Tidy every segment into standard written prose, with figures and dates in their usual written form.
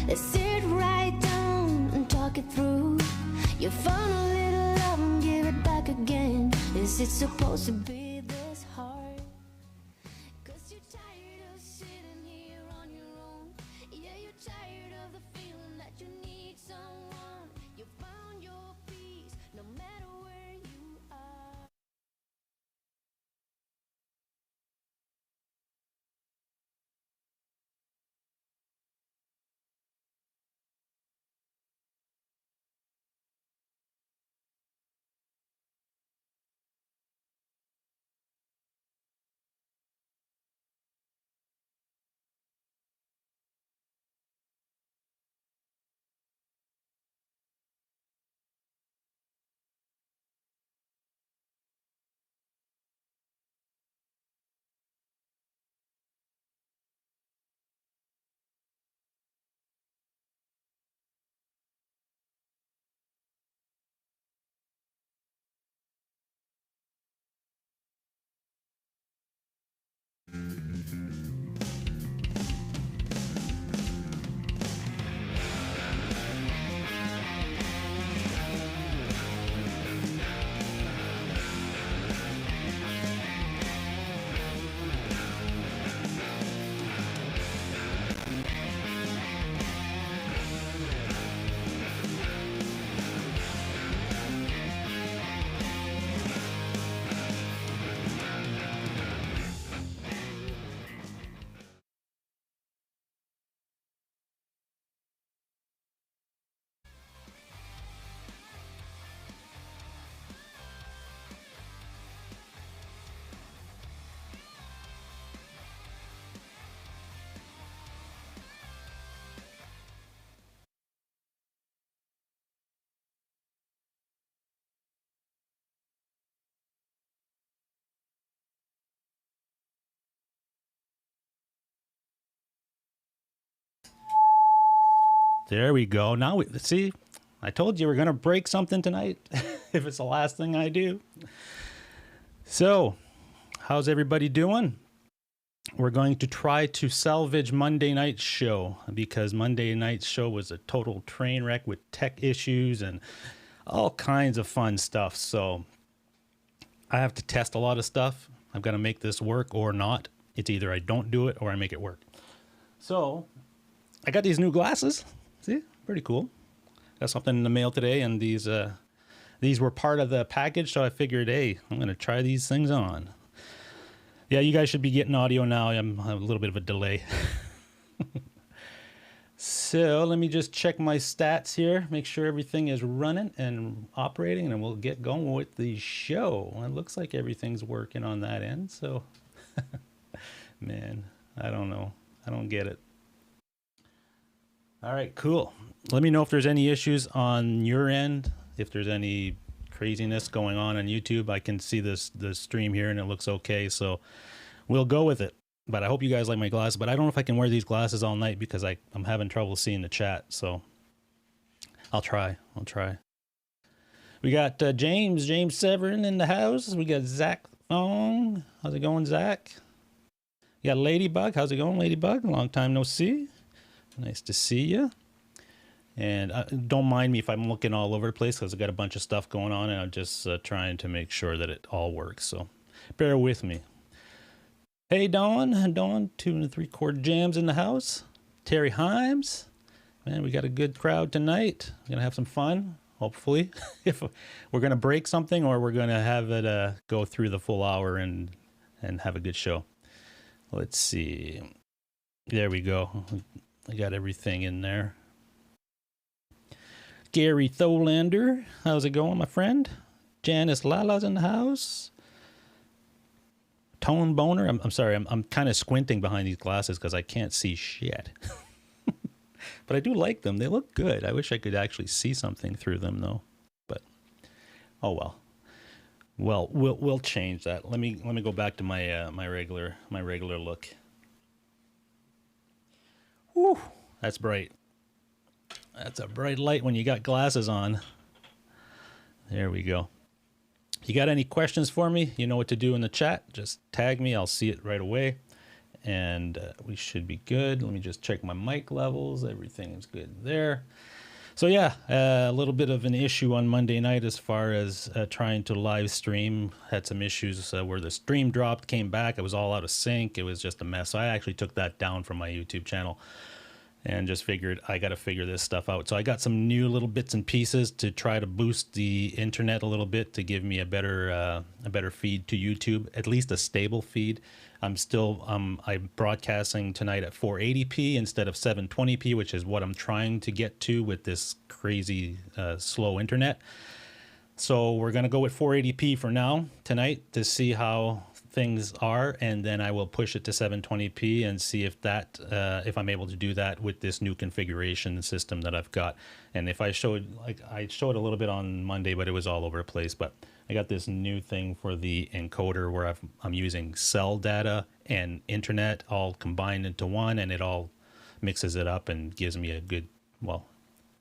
Let's sit right down and talk it through. You found a little love and give it back again. Is it supposed to be this hard? 'Cause you're tired of sitting here on your own. Yeah, you're tired of the feeling that you need someone. You found your peace no matter where you are. There we go. Now we see. I told you we're gonna break something tonight. If it's the last thing I do. So, how's everybody doing? We're going to try to salvage Monday night's show because Monday night's show was a total train wreck with tech issues and all kinds of fun stuff. So, I have to test a lot of stuff. I've got to make this work or not. It's either I don't do it or I make it work. So, I got these new glasses. See, pretty cool. Got something in the mail today, and these were part of the package, so I figured, hey, I'm going to try these things on. Yeah, you guys should be getting audio now. I'm a little bit of a delay. So let me just check my stats here, make sure everything is running and operating, and we'll get going with the show. It looks like everything's working on that end, so man, I don't know. I don't get it. All right, cool. Let me know if there's any issues on your end, if there's any craziness going on YouTube. I can see the stream here and it looks okay, so we'll go with it. But I hope you guys like my glasses, but I don't know if I can wear these glasses all night because I'm having trouble seeing the chat, so I'll try. We got James Severin in the house. We got Zach Thong. How's it going, Zach? We got Ladybug. How's it going, Ladybug? Long time no see. Nice to see you. And don't mind me if I'm looking all over the place because I've got a bunch of stuff going on and I'm just trying to make sure that it all works. So bear with me. Hey, Dawn, 2 3/4 jams in the house. Terry Himes. Man, we got a good crowd tonight. We're going to have some fun, hopefully. If we're going to break something or we're going to have it go through the full hour and have a good show. Let's see. There we go. I got everything in there. Gary Tholander, how's it going, my friend? Janice Lala's in the house. Tone Boner, I'm sorry, I'm kind of squinting behind these glasses because I can't see shit. But I do like them. They look good. I wish I could actually see something through them, though. But oh well. Well, we'll change that. Let me go back to my my regular look. Whew, that's bright. That's a bright light when you got glasses on. There we go. You got any questions for me? You know what to do in the chat. Just tag me. I'll see it right away. and we should be good. Let me just check my mic levels. Everything is good there. So yeah, a little bit of an issue on Monday night as far as trying to live stream. Had some issues where the stream dropped, came back. It was all out of sync. It was just a mess. So I actually took that down from my YouTube channel and just figured I got to figure this stuff out. So I got some new little bits and pieces to try to boost the internet a little bit to give me a better feed to YouTube, at least a stable feed. I'm broadcasting tonight at 480p instead of 720p, which is what I'm trying to get to with this crazy slow internet. So we're going to go with 480p for now tonight to see how things are, and then I will push it to 720p and see if I'm able to do that with this new configuration system that I've got. And if I showed a little bit on Monday, but it was all over the place. But I got this new thing for the encoder where I'm using cell data and internet all combined into one, and it all mixes it up and gives me a good, well,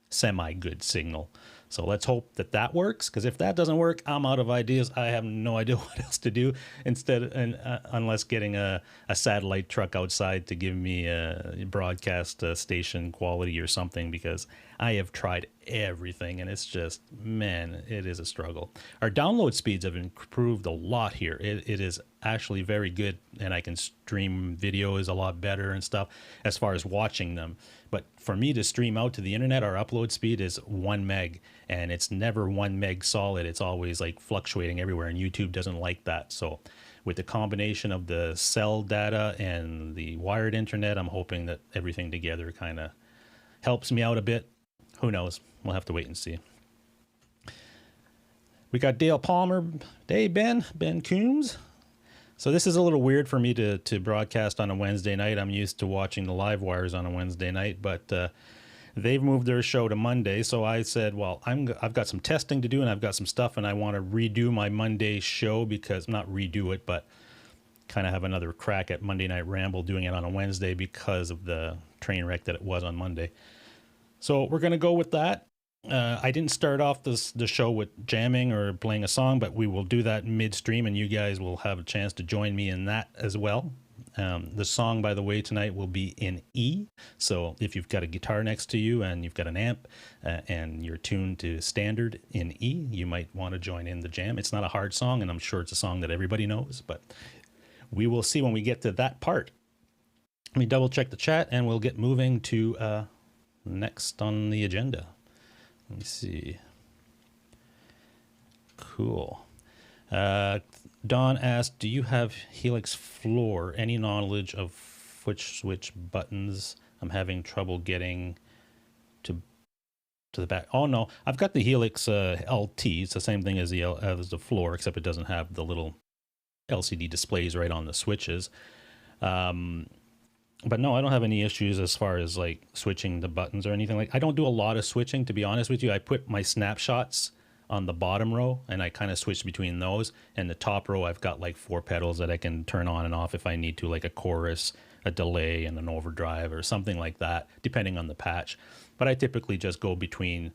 semi-good signal. So let's hope that works, because if that doesn't work, I'm out of ideas. I have no idea what else to do unless getting a satellite truck outside to give me a broadcast station quality or something, because I have tried everything and it's just, man, it is a struggle. Our download speeds have improved a lot here. It is actually very good, and I can stream videos a lot better and stuff as far as watching them. But for me to stream out to the internet, our upload speed is 1 meg, and it's never 1 meg solid. It's always like fluctuating everywhere, and YouTube doesn't like that. So with the combination of the cell data and the wired internet, I'm hoping that everything together kind of helps me out a bit. Who knows? We'll have to wait and see. We got Dale Palmer. Hey, Ben Coombs. So this is a little weird for me to broadcast on a Wednesday night. I'm used to watching the live wires on a Wednesday night, but they've moved their show to Monday. So I said, well, I've got some testing to do, and I've got some stuff, and I want to redo my Monday show, because not redo it, but kind of have another crack at Monday Night Ramble doing it on a Wednesday because of the train wreck that it was on Monday. So we're going to go with that. I didn't start off the show with jamming or playing a song, but we will do that midstream, and you guys will have a chance to join me in that as well. The song, by the way, tonight will be in E. So if you've got a guitar next to you and you've got an amp and you're tuned to standard in E, you might want to join in the jam. It's not a hard song, and I'm sure it's a song that everybody knows, but we will see when we get to that part. Let me double check the chat, and we'll get moving to next on the agenda. Let me see. Cool. Don asked, do you have Helix Floor? Any knowledge of which switch buttons? I'm having trouble getting to the back. Oh, no. I've got the Helix LT. It's the same thing as the Floor, except it doesn't have the little LCD displays right on the switches. But no, I don't have any issues as far as like switching the buttons or anything. I don't do a lot of switching, to be honest with you. I put my snapshots on the bottom row, and I kind of switch between those. And the top row, I've got like 4 pedals that I can turn on and off if I need to, like a chorus, a delay, and an overdrive or something like that, depending on the patch. But I typically just go between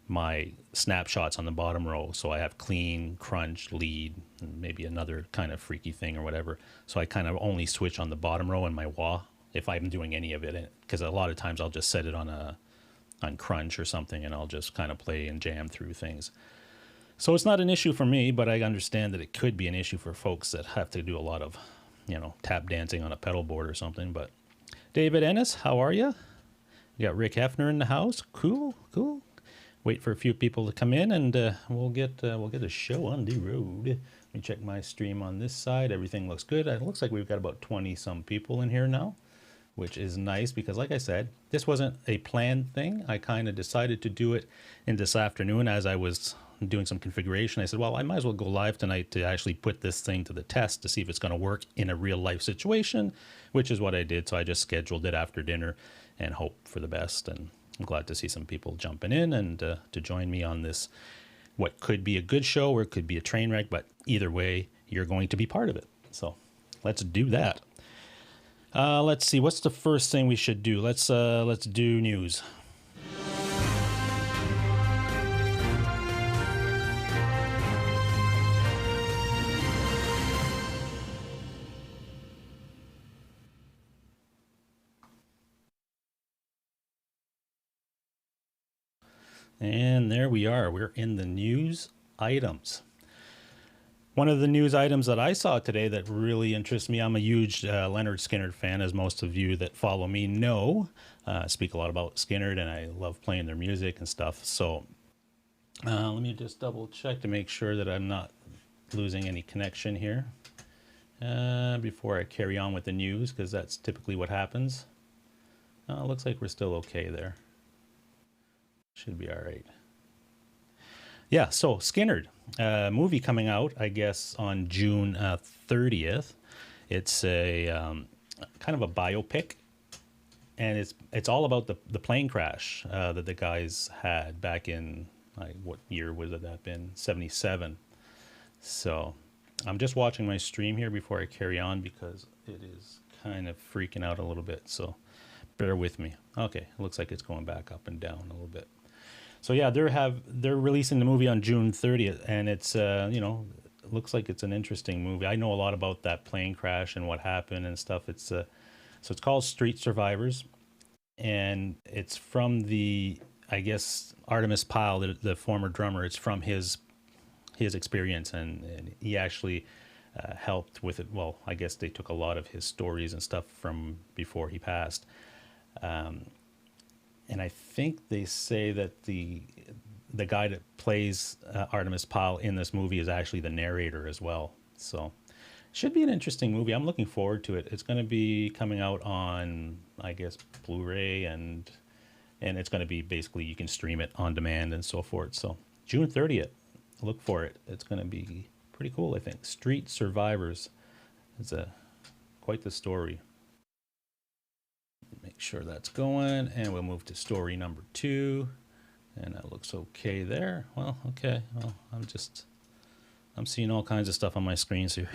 my snapshots on the bottom row. So I have clean, crunch, lead, and maybe another kind of freaky thing or whatever. So I kind of only switch on the bottom row in my wah if I'm doing any of it, because a lot of times I'll just set it on crunch or something, and I'll just kind of play and jam through things. So it's not an issue for me, but I understand that it could be an issue for folks that have to do a lot of, tap dancing on a pedal board or something. But David Ennis, how are you? We got Rick Hefner in the house. Cool. Wait for a few people to come in, and we'll get a show on the road. Let me check my stream on this side. Everything looks good. It looks like we've got about 20 some people in here now, which is nice, because like I said, this wasn't a planned thing. I kind of decided to do it in this afternoon as I was doing some configuration. I said, well, I might as well go live tonight to actually put this thing to the test to see if it's going to work in a real life situation, which is what I did. So I just scheduled it after dinner and hope for the best. And I'm glad to see some people jumping in and to join me on this, what could be a good show or it could be a train wreck, but either way, you're going to be part of it. So let's do that. Let's see. What's the first thing we should do? Let's do news. And there we are. We're in the news items. One of the news items that I saw today that really interests me, I'm a huge Leonard Skinner fan, as most of you that follow me know. I speak a lot about Skinner, and I love playing their music and stuff. So let me just double check to make sure that I'm not losing any connection here before I carry on with the news, because that's typically what happens. Looks like we're still okay there. Should be all right. Yeah, so Skinner, movie coming out, I guess, on June 30th. It's a kind of a biopic, and it's all about the plane crash that the guys had back in, like, what year would that have been? 77. So I'm just watching my stream here before I carry on because it is kind of freaking out a little bit. So bear with me. Okay, it looks like it's going back up and down a little bit. So yeah, they're releasing the movie on June 30th, and it's it looks like it's an interesting movie. I know a lot about that plane crash and what happened and stuff. It's so it's called Street Survivors, and it's from I guess Artemis Pyle, the former drummer. It's from his experience, and he actually helped with it. Well, I guess they took a lot of his stories and stuff from before he passed. And I think they say that the guy that plays Artemis Pyle in this movie is actually the narrator as well. So should be an interesting movie. I'm looking forward to it. It's going to be coming out on, I guess, Blu-ray, and it's going to be basically you can stream it on demand and so forth. So June 30th, look for it. It's going to be pretty cool, I think. Street Survivors is quite the story. Make sure that's going, and we'll move to story number 2, and that looks okay there. Well, okay. Well, I'm seeing all kinds of stuff on my screens here.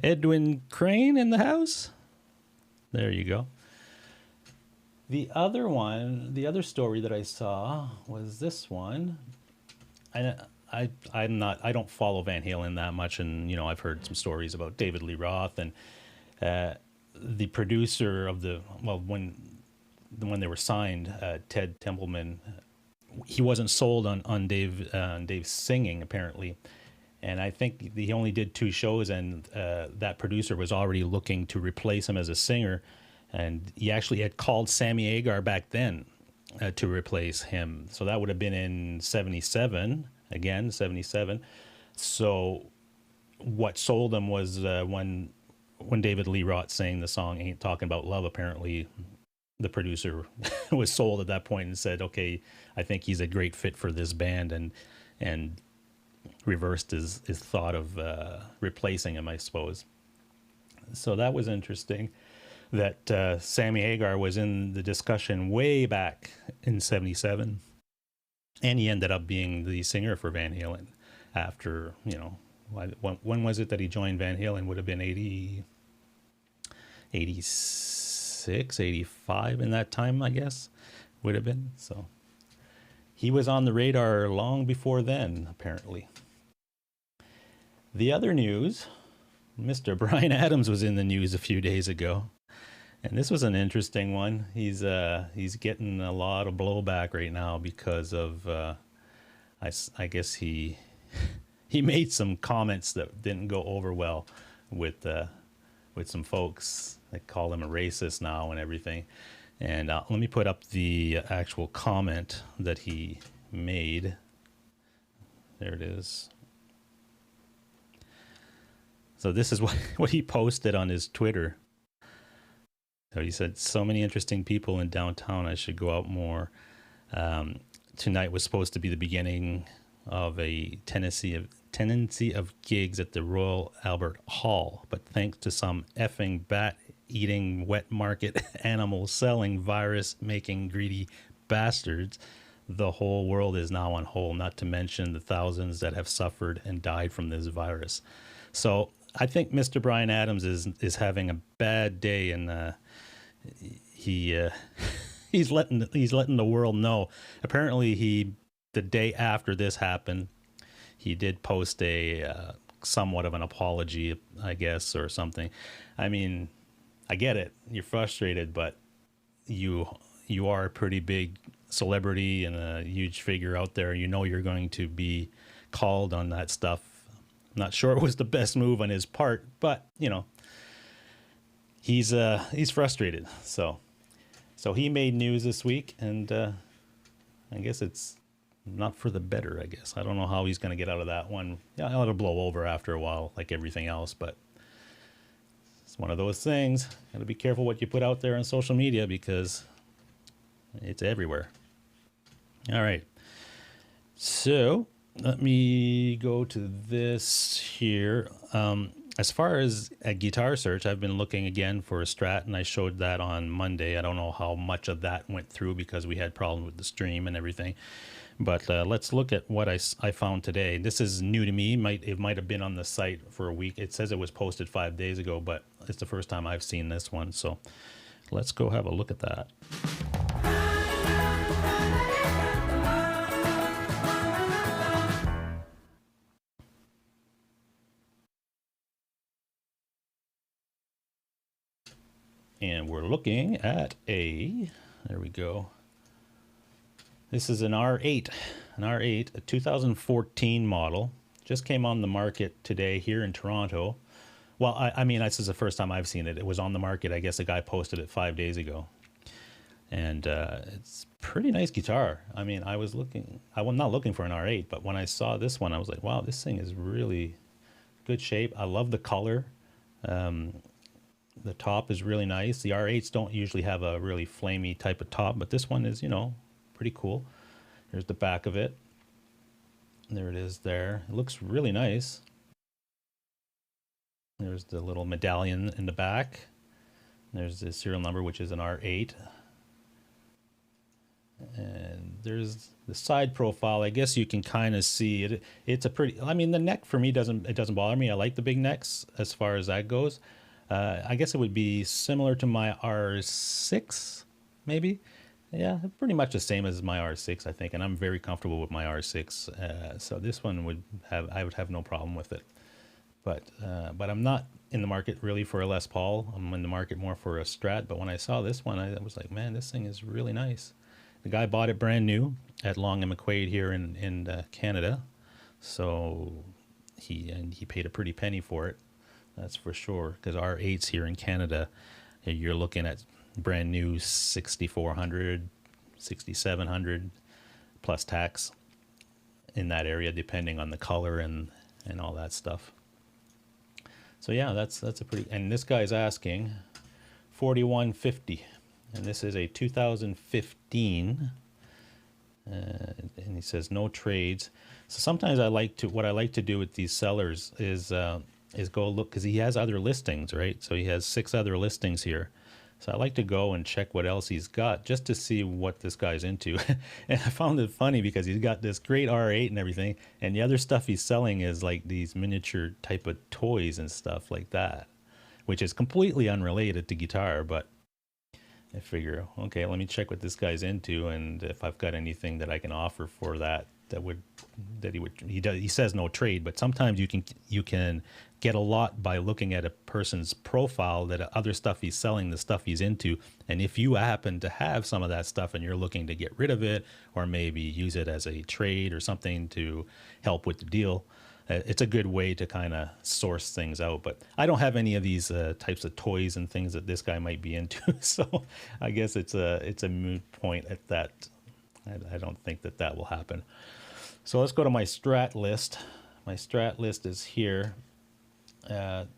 Edwin Crane in the house. There you go. The other story that I saw was this one. I don't follow Van Halen that much, and I've heard some stories about David Lee Roth and the producer of when they were signed, Ted Templeman, he wasn't sold on Dave's singing apparently, and I think he only did 2 shows, and that producer was already looking to replace him as a singer, and he actually had called Sammy Hagar back then to replace him. So that would have been in 77, again 77. So what sold him was when David Lee Roth sang the song "Ain't Talking About Love," apparently the producer was sold at that point and said, okay, I think he's a great fit for this band, and reversed his thought of replacing him, I suppose. So that was interesting that Sammy Hagar was in the discussion way back in 77, and he ended up being the singer for Van Halen after, when was it that he joined Van Halen? Would have been 86, 85 in that time, I guess, would have been. So he was on the radar long before then, apparently. The other news, Mr. Bryan Adams was in the news a few days ago, and this was an interesting one. He's getting a lot of blowback right now because of I guess he made some comments that didn't go over well with some folks. They call him a racist now and everything. And let me put up the actual comment that he made. There it is. So this is what he posted on his Twitter. So he said, "So many interesting people in downtown. I should go out more. Tonight was supposed to be the beginning of a tendency of gigs at the Royal Albert Hall, but thanks to some effing bat-eating, wet market animal-selling, virus-making, greedy bastards, the whole world is now on hold, not to mention the thousands that have suffered and died from this virus." So I think Mr. Bryan Adams is having a bad day, and he's letting the world know. Apparently, the day after this happened, he did post a somewhat of an apology, I guess, or something. I mean, I get it. You're frustrated, but you you are a pretty big celebrity and a huge figure out there, you know you're going to be called on that stuff. I'm not sure it was the best move on his part, but you know, he's frustrated. So he made news this week, and I guess it's not for the better, I guess. I don't know how he's going to get out of that one. Yeah, it'll blow over after a while, like everything else, but it's one of those things. Got to be careful what you put out there on social media because it's everywhere. All right. So let me go to this here. As far as a guitar search, I've been looking again for a Strat, and I showed that on Monday. I don't know how much of that went through because we had problems with the stream and everything. But let's look at what I found today. This is new to me. It might have been on the site for a week. It says it was posted 5 days ago, but it's the first time I've seen this one. So let's go have a look at that. And we're looking at there we go. This is an R8, a 2014 model. Just came on the market today here in Toronto. Well, I mean, this is the first time I've seen it. It was on the market. I guess a guy posted it 5 days ago. And it's pretty nice guitar. I mean, I was not looking for an R8, but when I saw this one, I was like, wow, this thing is really good shape. I love the color. The top is really nice. The R8s don't usually have a really flamey type of top, but this one is, you know, pretty cool. Here's the back of it. There it is there. It looks really nice. There's the little medallion in the back. There's the serial number, which is an R8. And there's the side profile. I guess you can kind of see it. It's a pretty, I mean, the neck for me doesn't bother me. I like the big necks as far as that goes. I guess it would be similar to my R6, maybe. Yeah, pretty much the same as my R6, I think, and I'm very comfortable with my R6. So this one I would have no problem with it. But I'm not in the market really for a Les Paul. I'm in the market more for a Strat. But when I saw this one, I was like, man, this thing is really nice. The guy bought it brand new at Long and McQuaid here in Canada. So he paid a pretty penny for it. That's for sure, because R8s here in Canada, you're looking at brand new 6,400, 6,700 plus tax in that area, depending on the color and all that stuff. So yeah, that's a pretty. And this guy's asking $4,150, and this is a 2015. And he says no trades. So sometimes what I like to do with these sellers is go look, because he has other listings, right? So he has 6 other listings here. So I like to go and check what else he's got just to see what this guy's into. And I found it funny because he's got this great R8 and everything, and the other stuff he's selling is like these miniature type of toys and stuff like that, which is completely unrelated to guitar. But I figure, okay, let me check what this guy's into, and if I've got anything that I can offer for that he says no trade, but sometimes you can get a lot by looking at a person's profile, that other stuff he's selling, the stuff he's into. And if you happen to have some of that stuff and you're looking to get rid of it, or maybe use it as a trade or something to help with the deal, it's a good way to kind of source things out. But I don't have any of these types of toys and things that this guy might be into. So I guess it's a moot point at that. I don't think that will happen. So let's go to my Strat list. My Strat list is here.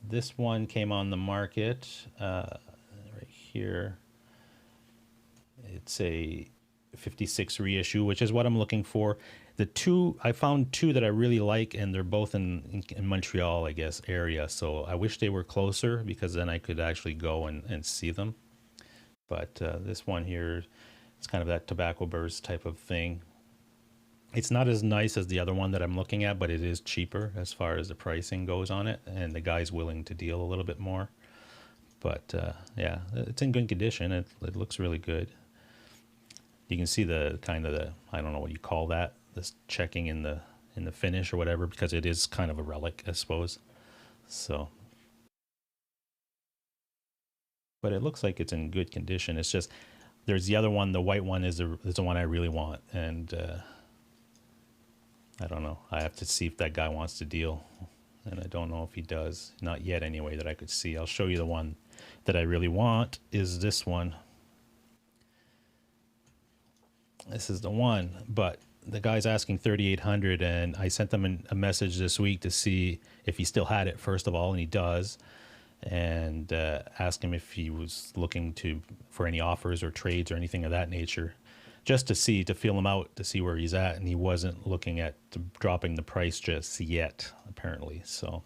This one came on the market right here. It's a 56 reissue, which is what I'm looking for. I found 2 that I really like, and they're both in Montreal, I guess, area. So I wish they were closer, because then I could actually go and see them. But this one here, it's kind of that tobacco burst type of thing. It's not as nice as the other one that I'm looking at, but it is cheaper as far as the pricing goes on it, and the guy's willing to deal a little bit more. But yeah, it's in good condition. It looks really good. You can see the kind of I don't know what you call that, this checking in the finish or whatever, because it is kind of a relic, I suppose. So, but it looks like it's in good condition. It's just, There's the other one. The white one is the one I really want, and I don't know. I have to see if that guy wants to deal, and I don't know if he does. Not yet, anyway, that I could see. I'll show you the one that I really want. Is this one? This is the one, but the guy's asking 3,800, and I sent him a message this week to see if he still had it, first of all, and he does, and ask him if he was looking for any offers or trades or anything of that nature, just to feel him out, to see where he's at, and he wasn't looking at dropping the price just yet, apparently. So,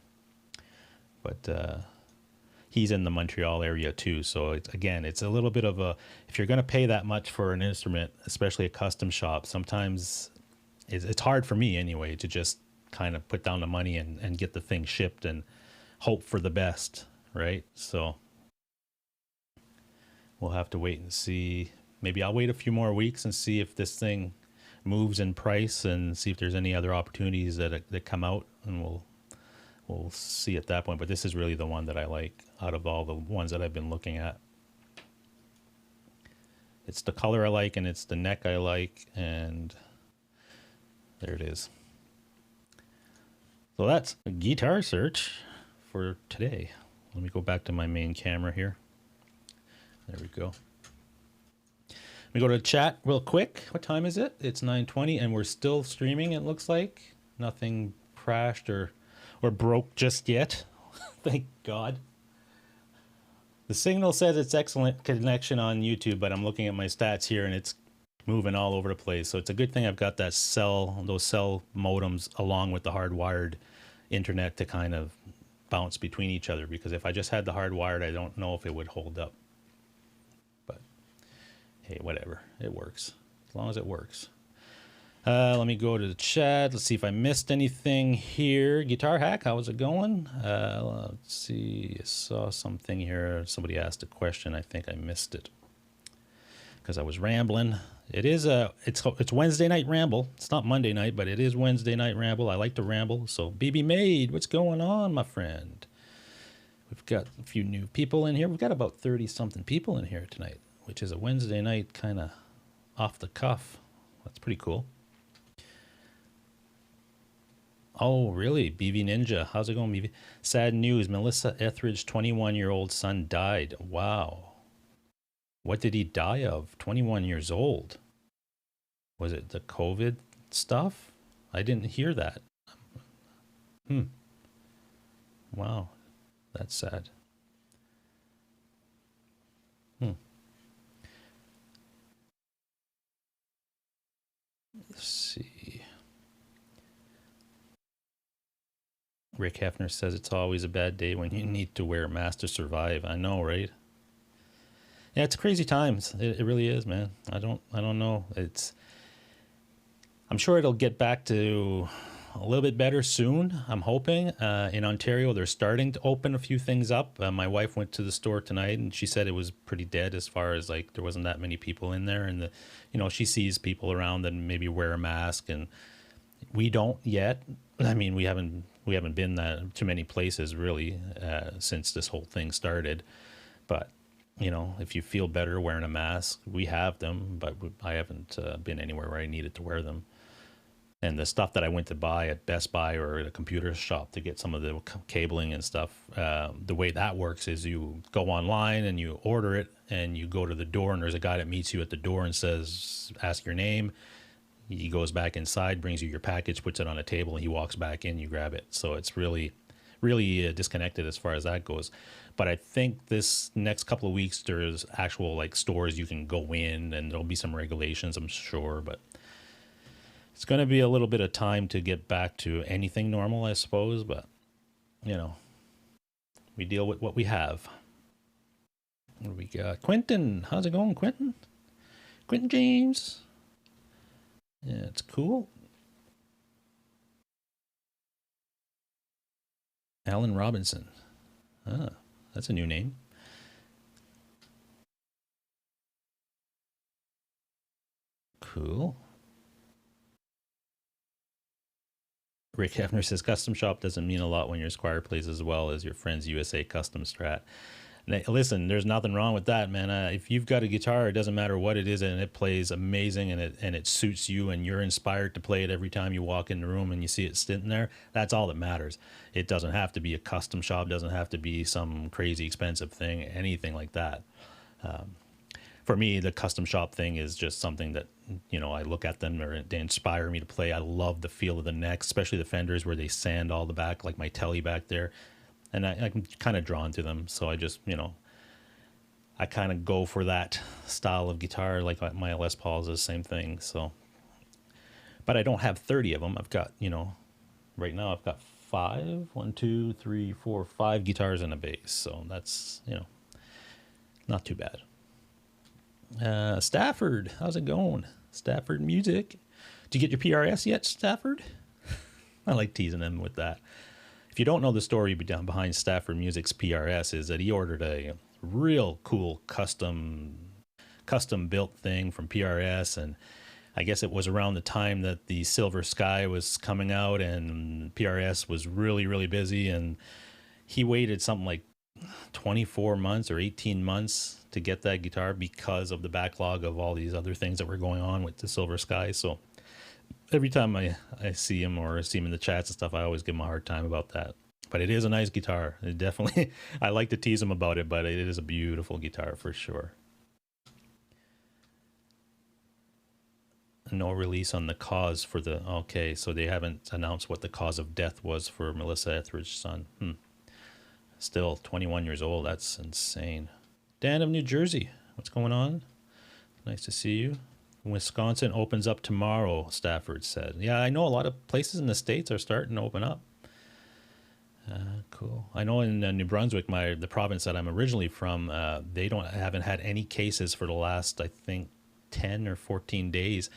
but he's in the Montreal area too, so it's a little bit of a, if you're going to pay that much for an instrument, especially a custom shop, sometimes it's hard for me anyway to just kind of put down the money and get the thing shipped and hope for the best, right? So we'll have to wait and see. Maybe I'll wait a few more weeks and see if this thing moves in price and see if there's any other opportunities that come out, and we'll see at that point. But this is really the one that I like out of all the ones that I've been looking at. It's the color I like, and it's the neck I like, and there it is. So that's a guitar search for today. Let me go back to my main camera here. There we go. Let me go to chat real quick. What time is it? It's 9:20, and we're still streaming, it looks like. Nothing crashed or broke just yet. Thank God. The signal says it's excellent connection on YouTube, but I'm looking at my stats here and it's moving all over the place. So it's a good thing I've got those cell modems along with the hardwired internet to kind of bounce between each other, because if I just had the hardwired, I don't know if it would hold up. But hey, whatever. It works. As long as it works. Let me go to the chat. Let's see if I missed anything here. Guitar Hack, how's it going? Let's see. I saw something here. Somebody asked a question. I think I missed it because I was rambling. It's Wednesday night ramble. It's not Monday night, but it is Wednesday night ramble. I like to ramble. So BB Maid, what's going on, my friend? We've got a few new people in here. We've got about 30 something people in here tonight, which is a Wednesday night kind of off the cuff. That's pretty cool. Oh, really? BV Ninja. How's it going, BV? Sad news. Melissa Etheridge's 21-year-old son died. Wow. What did he die of? 21 years old. Was it the COVID stuff? I didn't hear that. Wow. That's sad. Let's see. Rick Hefner says it's always a bad day when you need to wear a mask to survive. I know, right? Yeah, it's crazy times. It really is, man. I don't know. I'm sure it'll get back to a little bit better soon. I'm hoping. In Ontario, they're starting to open a few things up. My wife went to the store tonight, and she said it was pretty dead as far as like there wasn't that many people in there, and she sees people around that maybe wear a mask, and we don't yet. I mean, we haven't been that too many places really since this whole thing started. But if you feel better wearing a mask, we have them, but I haven't been anywhere where I needed to wear them. And the stuff that I went to buy at Best Buy or at a computer shop to get some of the cabling and stuff, the way that works is you go online and you order it, and you go to the door, and there's a guy that meets you at the door and says, ask your name. He goes back inside, brings you your package, puts it on a table, and he walks back in, you grab it. So it's really, really disconnected as far as that goes. But I think this next couple of weeks, there's actual like stores you can go in, and there'll be some regulations, I'm sure. But it's going to be a little bit of time to get back to anything normal, I suppose. But, we deal with what we have. What do we got? Quentin, how's it going, Quentin? Quentin James. Yeah, it's cool. Alan Robinson. Ah, that's a new name. Cool. Rick Hefner says custom shop doesn't mean a lot when your Squire plays as well as your friend's USA custom strat. Listen, there's nothing wrong with that, man. If you've got a guitar, it doesn't matter what it is, and it plays amazing, and it suits you, and you're inspired to play it every time you walk in the room and you see it sitting there. That's all that matters. It doesn't have to be a custom shop, doesn't have to be some crazy expensive thing, anything like that. For me, the custom shop thing is just something that, I look at them or they inspire me to play. I love the feel of the necks, especially the Fenders where they sand all the back, like my Telly back there. And I'm kind of drawn to them. So I just, I kind of go for that style of guitar. Like my Les Pauls is the same thing. So, but I don't have 30 of them. I've got, right now I've got 5 guitars and a bass. So that's, not too bad. Stafford, how's it going? Stafford Music. Did you get your PRS yet, Stafford? I like teasing him with that. If you don't know the story behind Stafford Music's PRS, is that he ordered a real cool custom built thing from PRS, and I guess it was around the time that the Silver Sky was coming out, and PRS was really, really busy, and he waited something like 24 months or 18 months to get that guitar because of the backlog of all these other things that were going on with the Silver Sky. So every time I see him or see him in the chats and stuff, I always give him a hard time about that. But it is a nice guitar. It definitely, I like to tease him about it, but it is a beautiful guitar for sure. No release on the cause for the, okay, so they haven't announced what the cause of death was for Melissa Etheridge's son. Still 21 years old. That's insane. Dan of New Jersey, what's going on? Nice to see you. Wisconsin opens up tomorrow, Stafford said. Yeah, I know a lot of places in the States are starting to open up. Cool. I know in New Brunswick, the province that I'm originally from, they haven't had any cases for the last, I think, 10 or 14 days,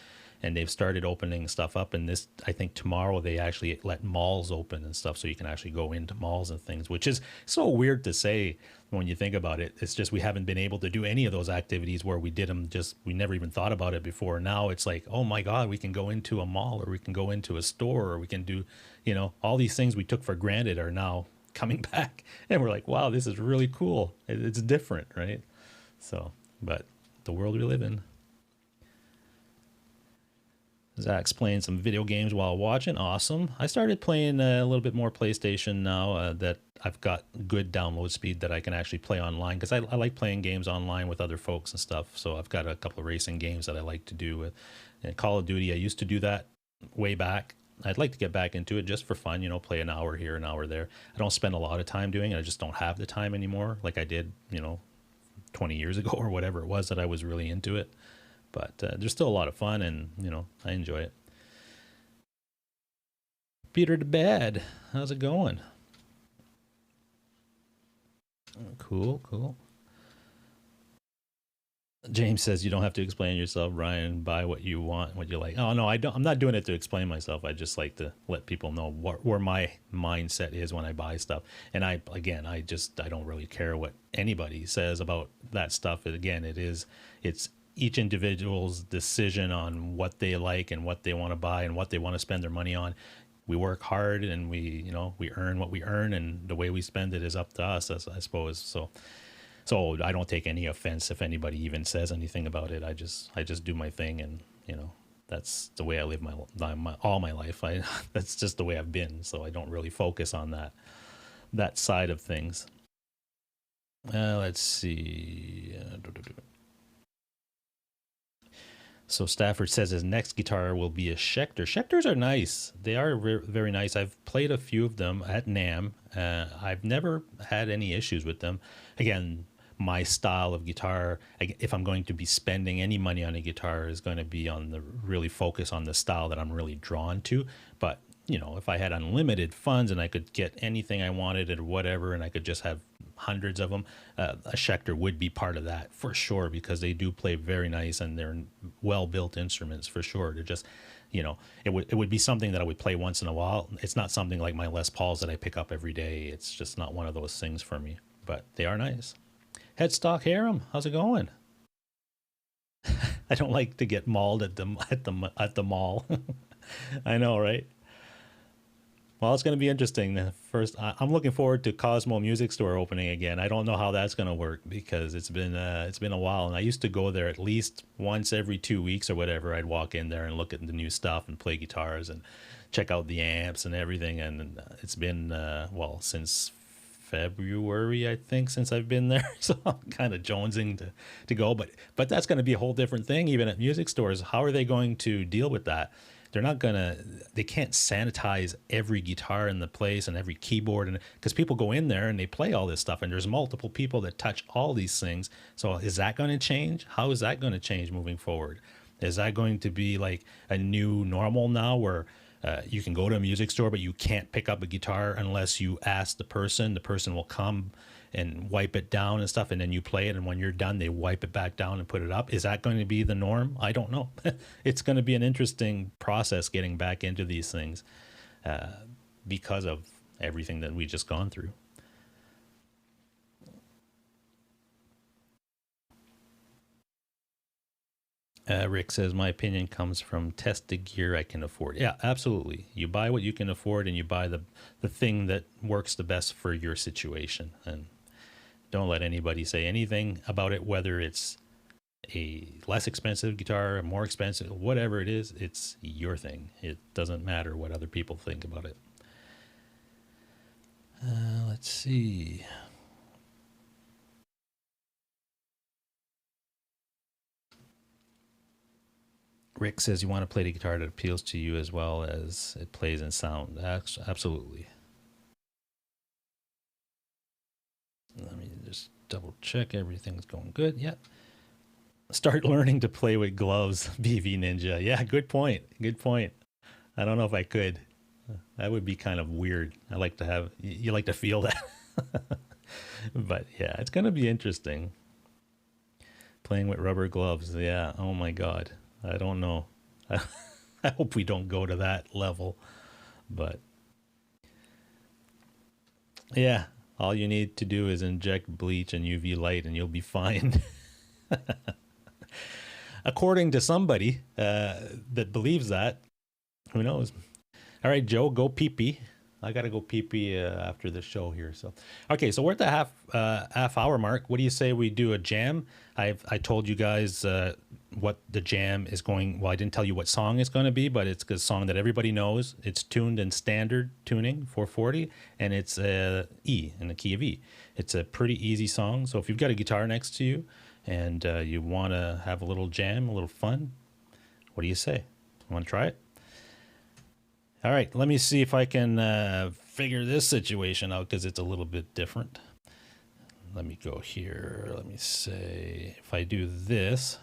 and they've started opening stuff up. And this, I think tomorrow they actually let malls open and stuff, so you can actually go into malls and things, which is so weird to say when you think about it. It's just we haven't been able to do any of those activities where we did them, we never even thought about it before. Now it's like, oh my God, we can go into a mall, or we can go into a store, or we can do, all these things we took for granted are now coming back. And we're like, wow, this is really cool. It's different, right? So, but the world we live in. Zach's playing some video games while watching. Awesome. I started playing a little bit more PlayStation now that I've got good download speed that I can actually play online, because I like playing games online with other folks and stuff. So I've got a couple of racing games that I like to do with. And Call of Duty, I used to do that way back. I'd like to get back into it just for fun, play an hour here, an hour there. I don't spend a lot of time doing it. I just don't have the time anymore like I did, 20 years ago or whatever it was that I was really into it. But there's still a lot of fun, and, I enjoy it. Peter to Bad, how's it going? Cool. James says you don't have to explain yourself, Ryan. Buy what you want, what you like. Oh, no, I don't. I'm not doing it to explain myself. I just like to let people know where my mindset is when I buy stuff. And I don't really care what anybody says about that stuff. Again, it's each individual's decision on what they like and what they want to buy and what they want to spend their money on. We work hard, and we earn what we earn, and the way we spend it is up to us, I suppose. So I don't take any offense if anybody even says anything about it. I just do my thing, and that's the way I live all my life. That's just the way I've been. So I don't really focus on that side of things. Let's see. So Stafford says his next guitar will be a Schecter. Schecters are nice. They are very nice. I've played a few of them at NAMM. I've never had any issues with them. Again, my style of guitar, if I'm going to be spending any money on a guitar, is going to be on the really focus on the style that I'm really drawn to. But, if I had unlimited funds and I could get anything I wanted or whatever, and I could just have hundreds of them, a Schecter would be part of that for sure, because they do play very nice, and they're well-built instruments for sure. They're just, it would be something that I would play once in a while. It's not something like my Les Pauls that I pick up every day. It's just not one of those things for me, but they are nice. Headstock Harem, how's it going? I don't like to get mauled at the mall. I know, right? Well, it's going to be interesting. First, I'm looking forward to Cosmo Music Store opening again. I don't know how that's going to work because it's been a while, and I used to go there at least once every 2 weeks or whatever. I'd walk in there and look at the new stuff and play guitars and check out the amps and everything. And it's been well since February, I think, since I've been there. So I'm kind of jonesing to go, but that's going to be a whole different thing. Even at music stores, how are they going to deal with that? They're not gonna, they can't sanitize every guitar in the place and every keyboard, and because people go in there and they play all this stuff and there's multiple people that touch all these things. So is that going to change? How is that going to change moving forward? Is that going to be like a new normal now where you can go to a music store but you can't pick up a guitar unless you ask the person? The person will come and wipe it down and stuff, and then you play it, and when you're done they wipe it back down and put it up. Is that going to be the norm? I don't know. It's going to be an interesting process getting back into these things because of everything that we just gone through. Rick says, my opinion comes from test the gear I can afford. Yeah, absolutely. You buy what you can afford, and you buy the thing that works the best for your situation. And don't let anybody say anything about it, whether it's a less expensive guitar, a more expensive, whatever it is, it's your thing. It doesn't matter what other people think about it. Let's see. Rick says you want to play the guitar that appeals to you as well as it plays in sound. Absolutely. Let me just double check everything's going good. Yep. Start learning to play with gloves, BV Ninja. Yeah, good point. Good point. I don't know if I could. That would be kind of weird. I like to have, you like to feel that. But yeah, it's going to be interesting. Playing with rubber gloves. Yeah. Oh my God. I don't know. I hope we don't go to that level. But yeah, all you need to do is inject bleach and UV light and you'll be fine. According to somebody that believes that. Who knows? All right, Joe, go pee-pee. I got to go pee-pee after the show here. So, okay, so we're at the half hour mark. What do you say we do a jam? I told you guys what the jam is going. Well, I didn't tell you what song it's going to be, but it's a song that everybody knows. It's tuned in standard tuning, 440, and it's E, in the key of E. It's a pretty easy song. So if you've got a guitar next to you and you want to have a little jam, a little fun, what do you say? You want to try it? All right, let me see if I can figure this situation out because it's a little bit different. Let me go here. Let me say, if I do this.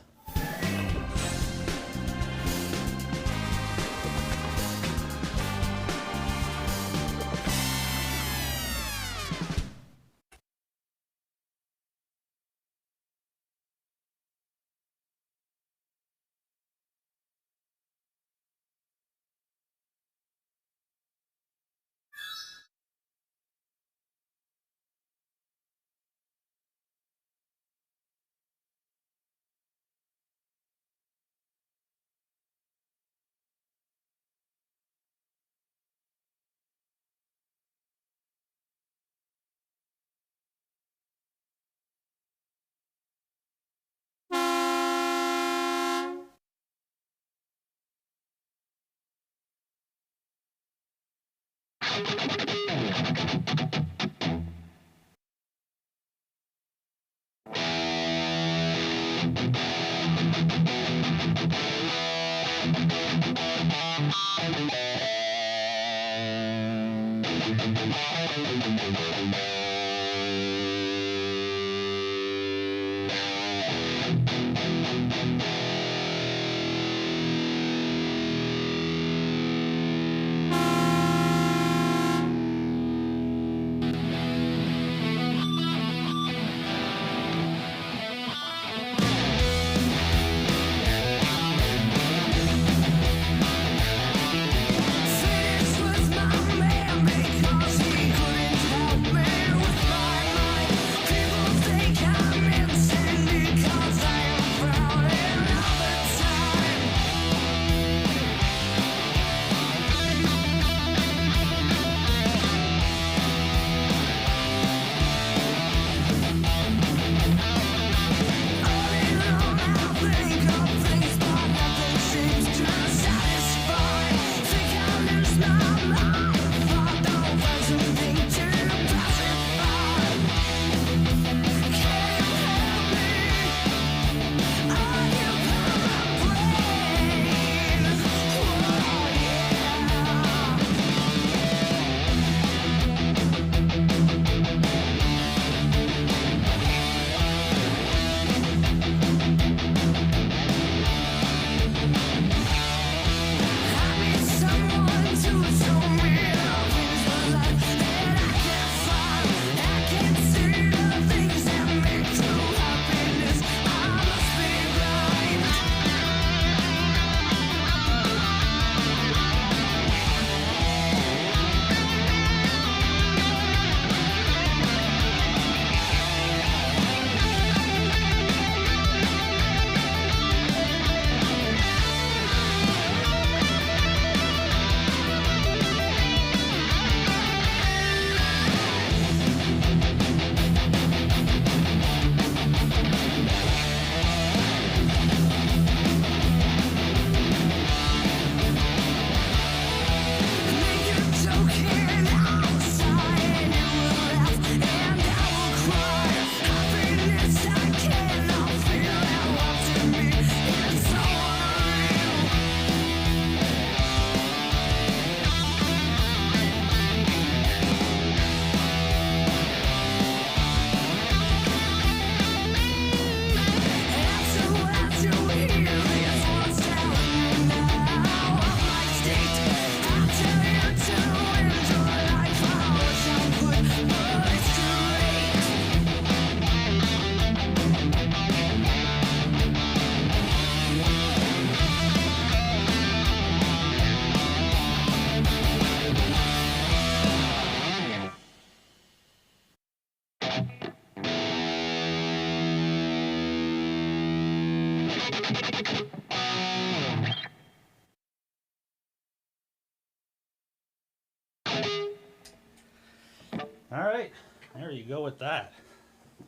All right, there you go with that.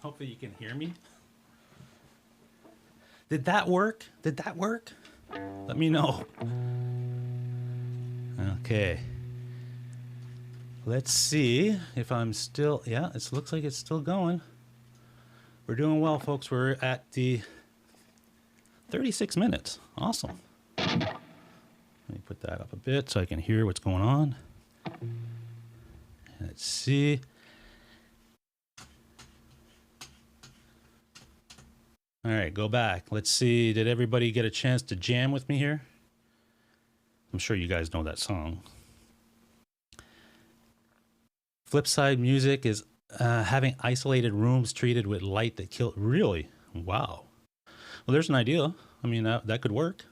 Hopefully you can hear me. Did that work? Did that work? Let me know. Okay. Let's see if I'm still, yeah, it looks like it's still going. We're doing well, folks. We're at the 36 minutes. Awesome. Let me put that up a bit so I can hear what's going on. Let's see. All right, go back. Let's see. Did everybody get a chance to jam with me here? I'm sure you guys know that song. Flipside music is having isolated rooms treated with light that kill. Really? Wow. Well, there's an idea. I mean, that could work.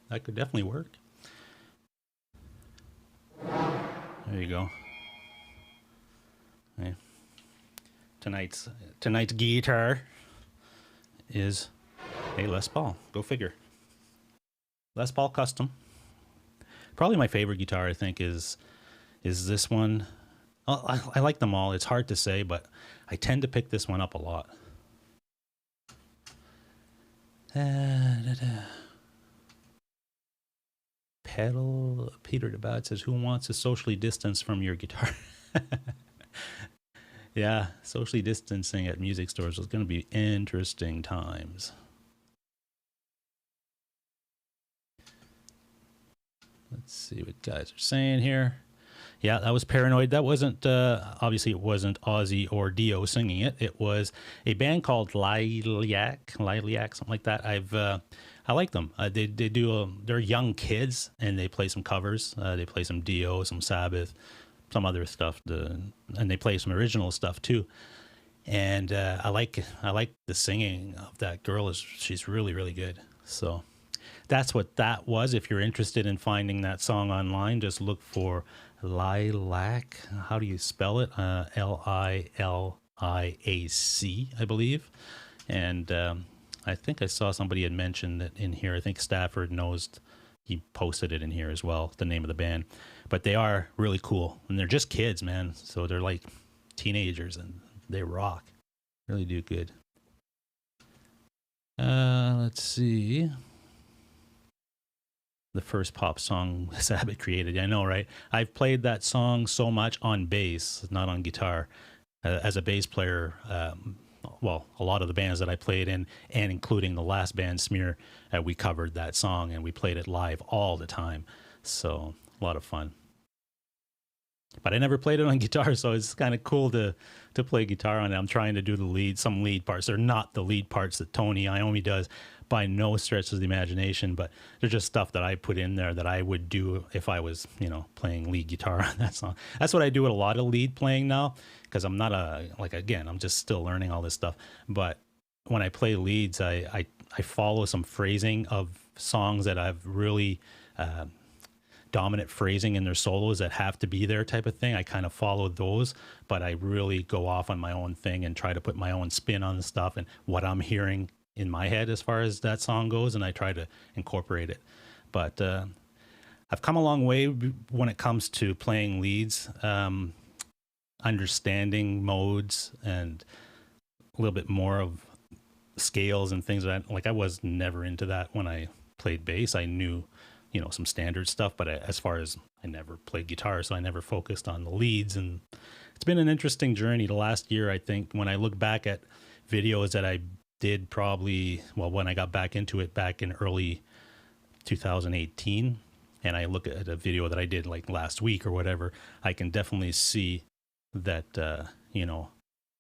That could definitely work. There you go. Okay. Tonight's guitar is a Les Paul. Go figure. Les Paul custom. Probably my favorite guitar, I think, is this one. I like them all. It's hard to say, but I tend to pick this one up a lot. Pedal Peter DeBad says, "Who wants to socially distance from your guitar?" Yeah, socially distancing at music stores is going to be interesting times. Let's see what guys are saying here. Yeah, that was Paranoid. That wasn't, obviously it wasn't Ozzy or Dio singing it. It was a band called Lilac, something like that. I like them. They do, they're young kids and they play some covers. They play some Dio, some Sabbath, some other stuff, and they play some original stuff too. And I like the singing of that girl. She's really, really good. So that's what that was. If you're interested in finding that song online, just look for Lilac. How do you spell it? Lilac, I believe. And I think I saw somebody had mentioned that in here. I think Stafford knows. He posted it in here as well, the name of the band. But they are really cool. And they're just kids, man. So they're like teenagers and they rock. Really do good. Let's see. The first pop song Sabbath created. I know, right? I've played that song so much on bass, not on guitar. As a bass player, well, a lot of the bands that I played in, and including the last band, Smeer, we covered that song and we played it live all the time. So a lot of fun. But I never played it on guitar, so it's kind of cool to play guitar on it. I'm trying to do some lead parts. They're not the lead parts that Tony Iommi does by no stretch of the imagination, but they're just stuff that I put in there that I would do if I was, playing lead guitar on that song. That's what I do with a lot of lead playing now, because I'm not I'm just still learning all this stuff. But when I play leads, I follow some phrasing of songs that I've really dominant phrasing in their solos that have to be there type of thing. I kind of follow those, but I really go off on my own thing and try to put my own spin on the stuff and what I'm hearing in my head as far as that song goes, and I try to incorporate it. But I've come a long way when it comes to playing leads, understanding modes and a little bit more of scales and things like I was never into that when I played bass. I knew some standard stuff, but as far as I never played guitar, so I never focused on the leads. And it's been an interesting journey. The last year, I think, when I look back at videos that I did when I got back into it back in early 2018, and I look at a video that I did like last week or whatever, I can definitely see that,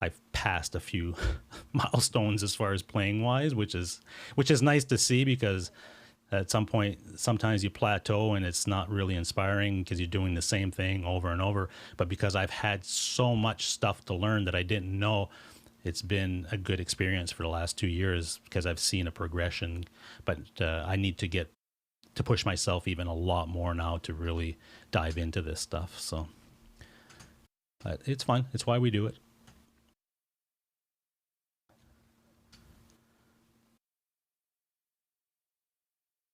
I've passed a few milestones as far as playing wise, which is nice to see, because at some point, sometimes you plateau and it's not really inspiring because you're doing the same thing over and over. But because I've had so much stuff to learn that I didn't know, it's been a good experience for the last 2 years because I've seen a progression. But I need to push myself even a lot more now to really dive into this stuff. So, but it's fun. It's why we do it.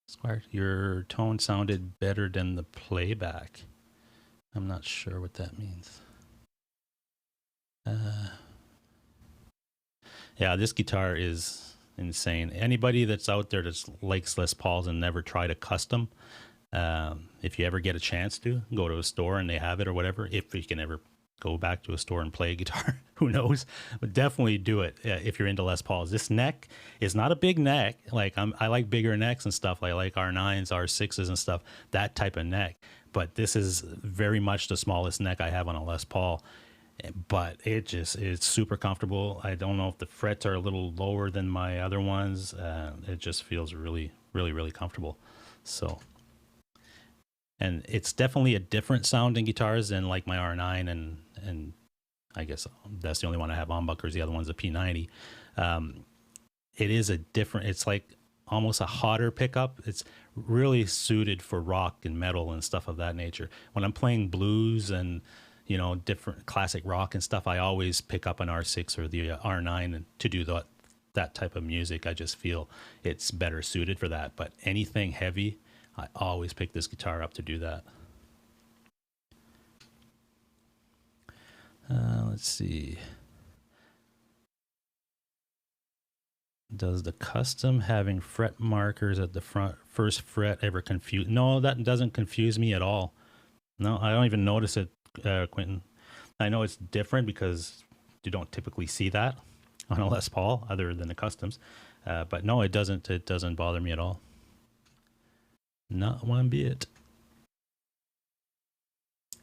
Squire, your tone sounded better than the playback. I'm not sure what that means. Yeah, this guitar is insane. Anybody that's out there that likes Les Pauls and never tried a custom, if you ever get a chance to go to a store and they have it or whatever, if you can ever go back to a store and play a guitar, who knows? But definitely do it if you're into Les Pauls. This neck is not a big neck. Like I like bigger necks and stuff. I like R9s, R6s and stuff. That type of neck. But this is very much the smallest neck I have on a Les Paul. But it just is super comfortable. I don't know if the frets are a little lower than my other ones. It just feels really, really, really comfortable. So, and it's definitely a different sounding guitars than like my R9 and I guess that's the only one I have humbuckers. The other one's a P90. It is a different. It's like almost a hotter pickup. It's really suited for rock and metal and stuff of that nature. When I'm playing blues and different classic rock and stuff, I always pick up an R6 or the R9 to do that type of music. I just feel it's better suited for that. But anything heavy, I always pick this guitar up to do that. Let's see. Does the custom having fret markers at the first fret ever confuse? No, that doesn't confuse me at all. No, I don't even notice it, Quentin. I know it's different because you don't typically see that on a Les Paul other than the customs. But no, it doesn't bother me at all. Not one bit.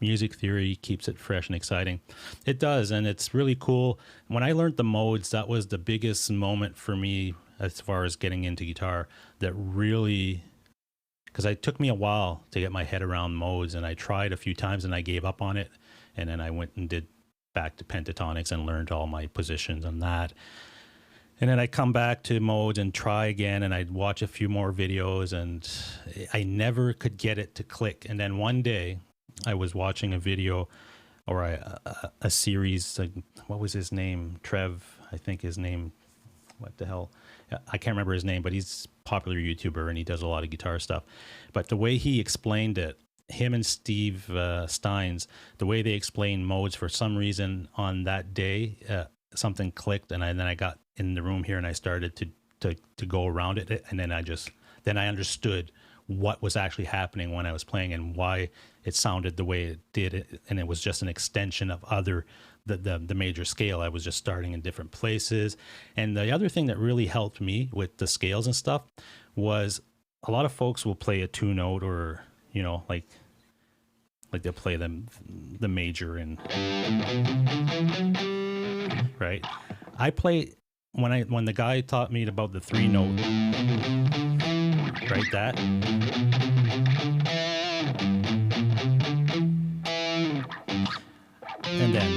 Music theory keeps it fresh and exciting. It does, and it's really cool. When I learned the modes, that was the biggest moment for me as far as getting into guitar. That really, because it took me a while to get my head around modes, and I tried a few times and I gave up on it. And then I went and did back to pentatonics and learned all my positions on that. And then I come back to modes and try again, and I'd watch a few more videos, and I never could get it to click. And then one day I was watching a video or a series, what was his name? Trev, I think his name. What the hell? I can't remember his name, but he's a popular YouTuber and he does a lot of guitar stuff. But the way he explained it, him and Steve Steins, the way they explained modes, for some reason on that day, something clicked, and then I got in the room here and I started to go around it, and then I understood what was actually happening when I was playing and why it sounded the way it did, and it was just an extension of the major scale. I was just starting in different places. And the other thing that really helped me with the scales and stuff was a lot of folks will play a two note, or like they'll play the major and right. I play when the guy taught me about the three note, right, that. And then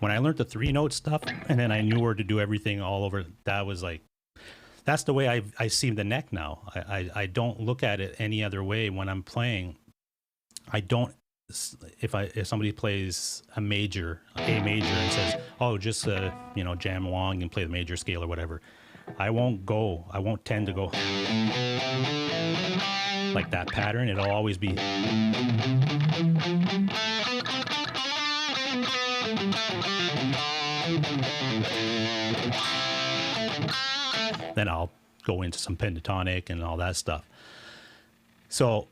when I learned the three note stuff, and then I knew where to do everything all over, that was like, that's the way I see the neck now. I don't look at it any other way when I'm playing. I don't, if somebody plays a major, and says, oh, just jam along and play the major scale or whatever, I won't tend to go like that pattern. It'll always be then I'll go into some pentatonic and all that stuff. So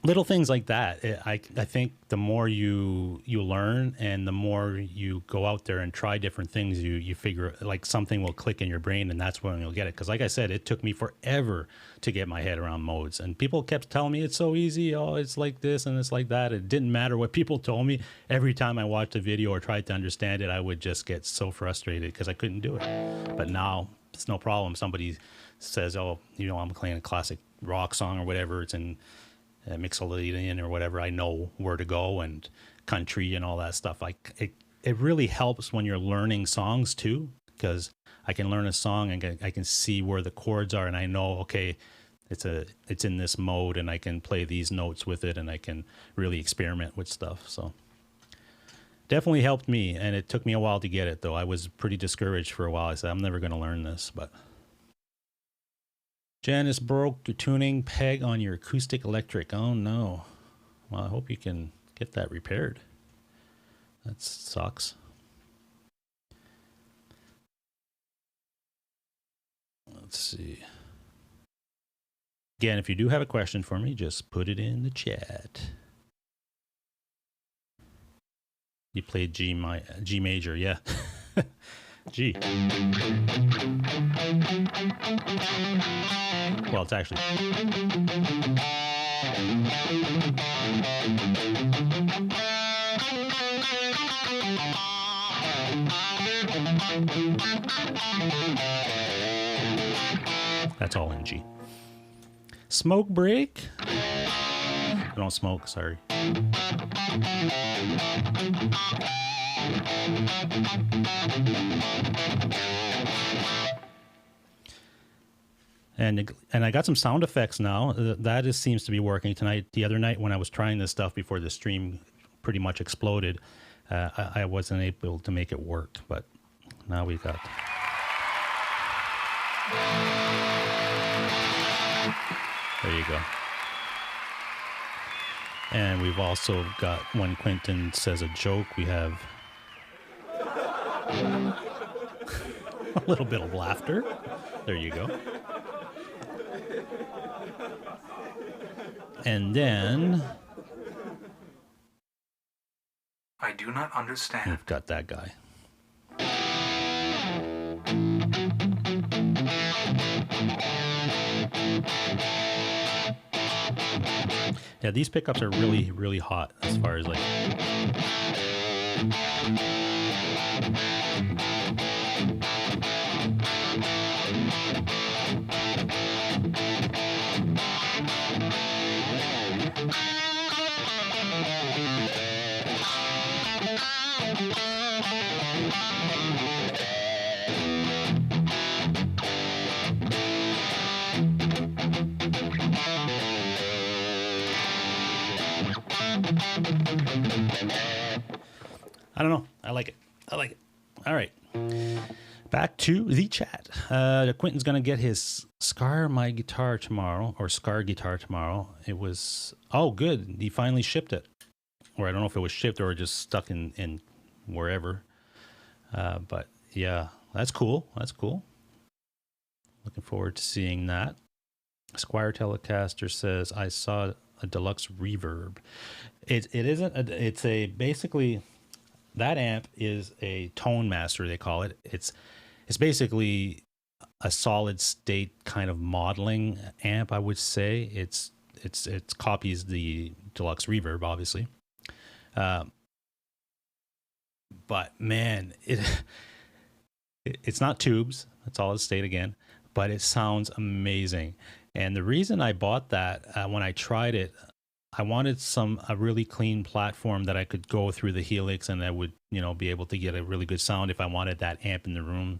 little things like that. I think the more you learn and the more you go out there and try different things, you figure like something will click in your brain, and that's when you'll get it. Because like I said, it took me forever to get my head around modes, and people kept telling me it's so easy. Oh, it's like this and it's like that. It didn't matter what people told me. Every time I watched a video or tried to understand it, I would just get so frustrated because I couldn't do it. But now it's no problem. Somebody says, oh, I'm playing a classic rock song or whatever. It's in Mixolydian or whatever, I know where to go, and country and all that stuff. It really helps when you're learning songs too, because I can learn a song and I can see where the chords are, and I know, okay, it's in this mode, and I can play these notes with it, and I can really experiment with stuff. So definitely helped me, and it took me a while to get it though. I was pretty discouraged for a while. I said, I'm never going to learn this, but Janice broke the tuning peg on your acoustic electric. Oh no. Well, I hope you can get that repaired. That sucks. Let's see. Again, if you do have a question for me, just put it in the chat. You played G major, yeah. G. Well, it's actually. That's all in G. Smoke break? I don't smoke, sorry. And I got some sound effects now. That seems to be working tonight. The other night when I was trying this stuff before the stream pretty much exploded, I wasn't able to make it work. But now we got... There you go. And we've also got, when Quentin says a joke, we have a little bit of laughter. There you go. And then I do not understand. we've got that guy. Yeah, these pickups are really, really hot as far as like... I don't know. I like it. I like it. All right. Back to the chat. Quentin's going to get his Scar guitar tomorrow. It was... Oh, good. He finally shipped it. Or I don't know if it was shipped or just stuck in wherever. But yeah, that's cool. That's cool. Looking forward to seeing that. Squire Telecaster says, I saw a deluxe reverb. It isn't... It's a... Basically... That amp is a tone master, they call it. It's basically a solid state kind of modeling amp, I would say. It copies the deluxe reverb, obviously. But man, it's not tubes. That's solid state again, but it sounds amazing. And the reason I bought that when I tried it, I wanted a really clean platform that I could go through the Helix and I would, be able to get a really good sound if I wanted that amp in the room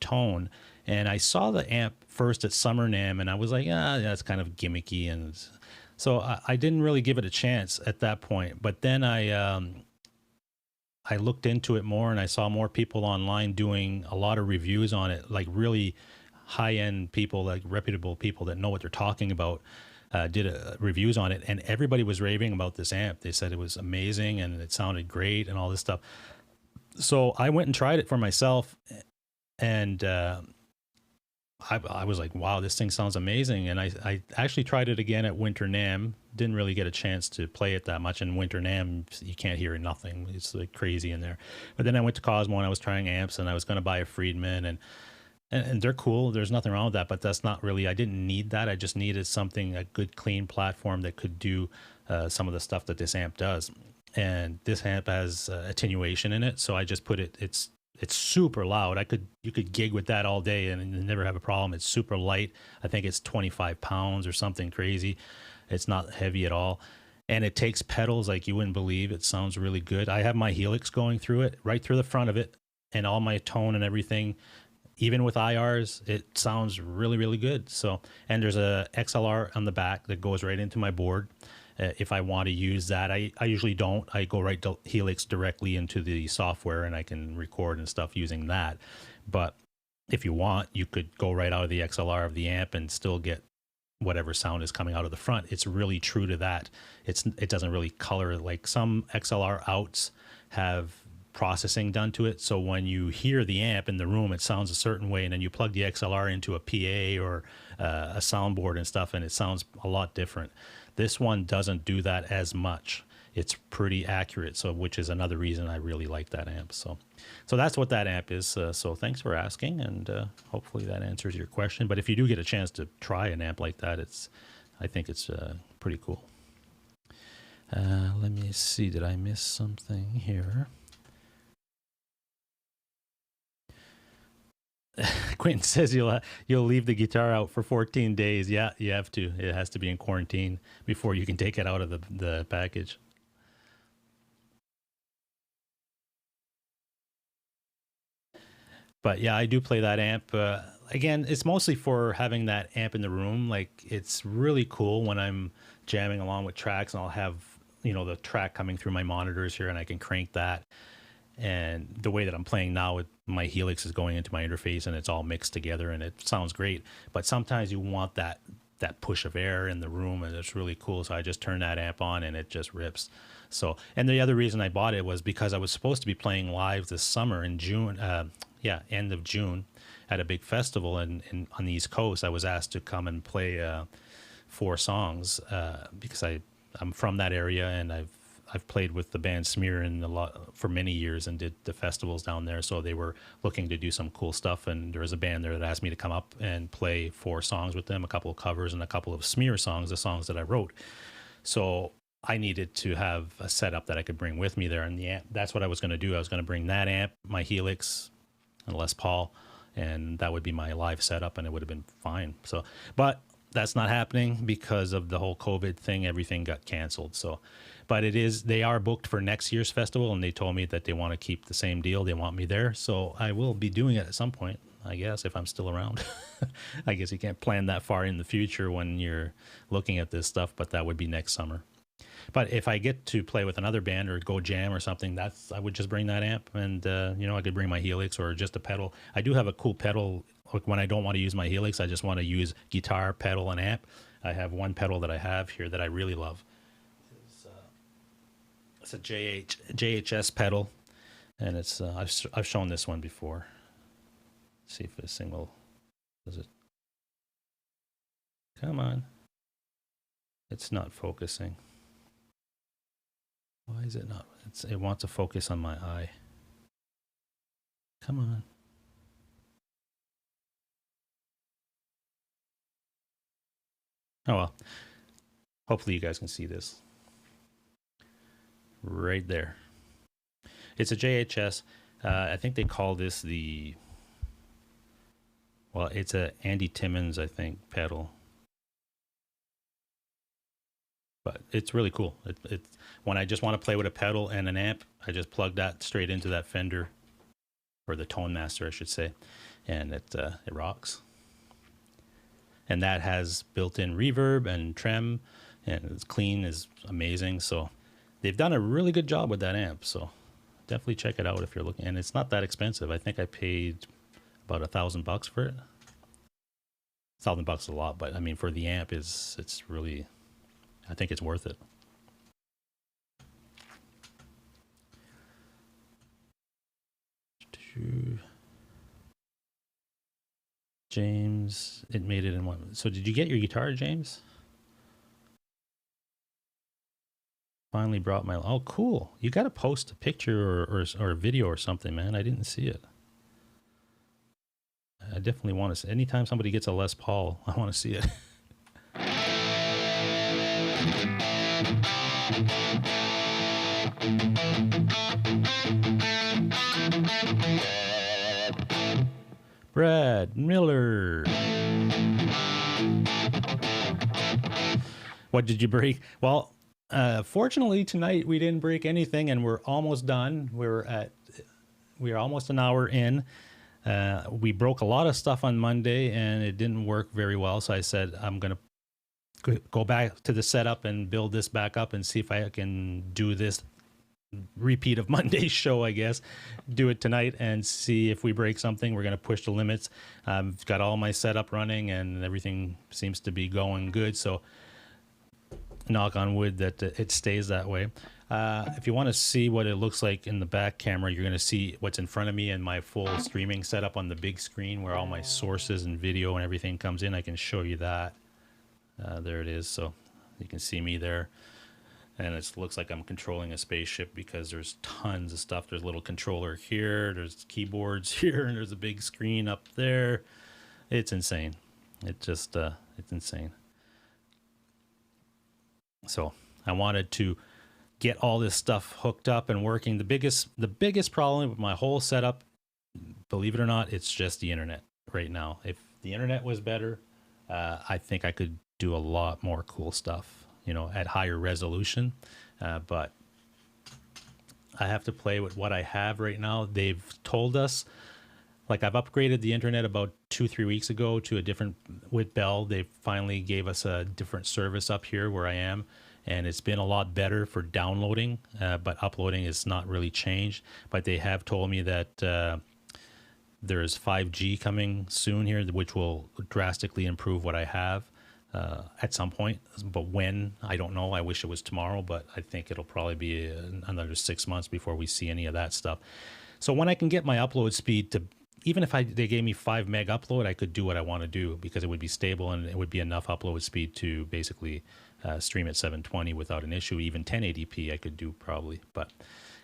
tone. And I saw the amp first at Summer NAMM and I was like, that's kind of gimmicky. And so I didn't really give it a chance at that point. But then I looked into it more and I saw more people online doing a lot of reviews on it, like really high-end people, like reputable people that know what they're talking about. Did reviews on it, and everybody was raving about this amp. They said it was amazing and it sounded great and all this stuff. So I went and tried it for myself, and I was like, wow, this thing sounds amazing. And I actually tried it again at Winter NAMM. Didn't really get a chance to play it that much. In Winter NAMM, you can't hear nothing. It's like crazy in there. But then I went to Cosmo and I was trying amps, and I was going to buy a Friedman, and they're cool. There's nothing wrong with that, but that's not really, I didn't need that. I just needed a good, clean platform that could do some of the stuff that this amp does. And this amp has attenuation in it, so I just put it, it's super loud. You could gig with that all day and never have a problem. It's super light. I think it's 25 pounds or something crazy. It's not heavy at all. And it takes pedals like you wouldn't believe. It sounds really good. I have my Helix going through it, right through the front of it, and all my tone and everything. Even with IRs, it sounds really, really good. So, and there's a XLR on the back that goes right into my board. If I want to use that, I usually don't. I go right to Helix directly into the software and I can record and stuff using that. But if you want, you could go right out of the XLR of the amp and still get whatever sound is coming out of the front. It's really true to that. It doesn't really color, like some XLR outs have processing done to it. So when you hear the amp in the room, it sounds a certain way, and then you plug the XLR into a PA or a soundboard and stuff, and it sounds a lot different. This one doesn't do that as much. It's pretty accurate, so which is another reason I really like that amp. So that's what that amp is. So thanks for asking, and hopefully that answers your question. But if you do get a chance to try an amp like that, I think it's pretty cool. Let me see. Did I miss something here? Quentin says you'll leave the guitar out for 14 days. Yeah, you have to. It has to be in quarantine before you can take it out of the package. But yeah, I do play that amp. Again, it's mostly for having that amp in the room. Like, it's really cool when I'm jamming along with tracks, and I'll have, the track coming through my monitors here, and I can crank that. And the way that I'm playing now with my Helix is going into my interface, and it's all mixed together, and it sounds great. But sometimes you want that push of air in the room, and it's really cool. So I just turn that amp on, and it just rips. So, and the other reason I bought it was because I was supposed to be playing live this summer in June. End of June at a big festival on the East Coast. I was asked to come and play 4 songs because I'm from that area, and I've played with the band Smeer for many years and did the festivals down there. So they were looking to do some cool stuff, and there was a band there that asked me to come up and play 4 songs with them, a couple of covers and a couple of Smeer songs, the songs that I wrote. So I needed to have a setup that I could bring with me there, and the amp, that's what I was going to do. I was going to bring that amp, my Helix, and Les Paul, and that would be my live setup, and it would have been fine. So, but that's not happening because of the whole COVID thing. Everything got canceled. So, but they are booked for next year's festival, and they told me that they want to keep the same deal. They want me there. So I will be doing it at some point, I guess, if I'm still around. I guess you can't plan that far in the future when you're looking at this stuff, but that would be next summer. But if I get to play with another band or go jam or something, I would just bring that amp, and I could bring my Helix or just a pedal. I do have a cool pedal. Like, when I don't want to use my Helix, I just want to use guitar, pedal, and amp. I have one pedal that I have here that I really love. It's a JHS pedal, and it's I've shown this one before. Let's see if this thing does it. Come on, it's not focusing. Why is it not? It wants to focus on my eye. Come on. Oh well. Hopefully you guys can see this. Right there. It's a JHS. I think they call this it's a Andy Timmons, I think, pedal. But it's really cool. When I just want to play with a pedal and an amp, I just plug that straight into that Fender, or the Tone Master, I should say, and it rocks. And that has built-in reverb and trem, and it's clean, is amazing. So they've done a really good job with that amp. So definitely check it out if you're looking. And it's not that expensive. I think I paid about $1,000 for it. $1,000 is a lot, but I mean, for the amp, it's really, I think it's worth it. James, it made it in one. So did you get your guitar, James? Finally brought my, oh, cool. You got to post a picture or a video or something, man. I didn't see it. I definitely want to see, anytime somebody gets a Les Paul, I want to see it. Brad Miller. What did you break? Well, fortunately tonight we didn't break anything, and we're almost done. We're almost an hour in. We broke a lot of stuff on Monday, and it didn't work very well. So I said, I'm going to go back to the setup and build this back up and see if I can do this repeat of Monday's show, I guess. Do it tonight and see if we break something. We're going to push the limits. I've got all my setup running and everything seems to be going good. So knock on wood that it stays that way. If you want to see what it looks like in the back camera, you're going to see what's in front of me and my full streaming setup on the big screen where all my sources and video and everything comes in. I can show you that. There it is. So you can see me there. And it looks like I'm controlling a spaceship because there's tons of stuff. There's a little controller here. There's keyboards here. And there's a big screen up there. It's insane. It's insane. So I wanted to get all this stuff hooked up and working. The biggest problem with my whole setup, believe it or not, it's just the internet right now. If the internet was better, I think I could do a lot more cool stuff, at higher resolution. But I have to play with what I have right now. They've told us, like, I've upgraded the internet about 2-3 weeks ago to a different, with Bell. They finally gave us a different service up here where I am, and it's been a lot better for downloading, but uploading is not really changed. But they have told me that there's 5G coming soon here, which will drastically improve what I have at some point. But when, I don't know. I wish it was tomorrow, but I think it'll probably be another 6 months before we see any of that stuff. So when I can get my upload speed to, even if they gave me 5 meg upload, I could do what I want to do because it would be stable and it would be enough upload speed to basically stream at 720 without an issue. Even 1080p I could do probably, but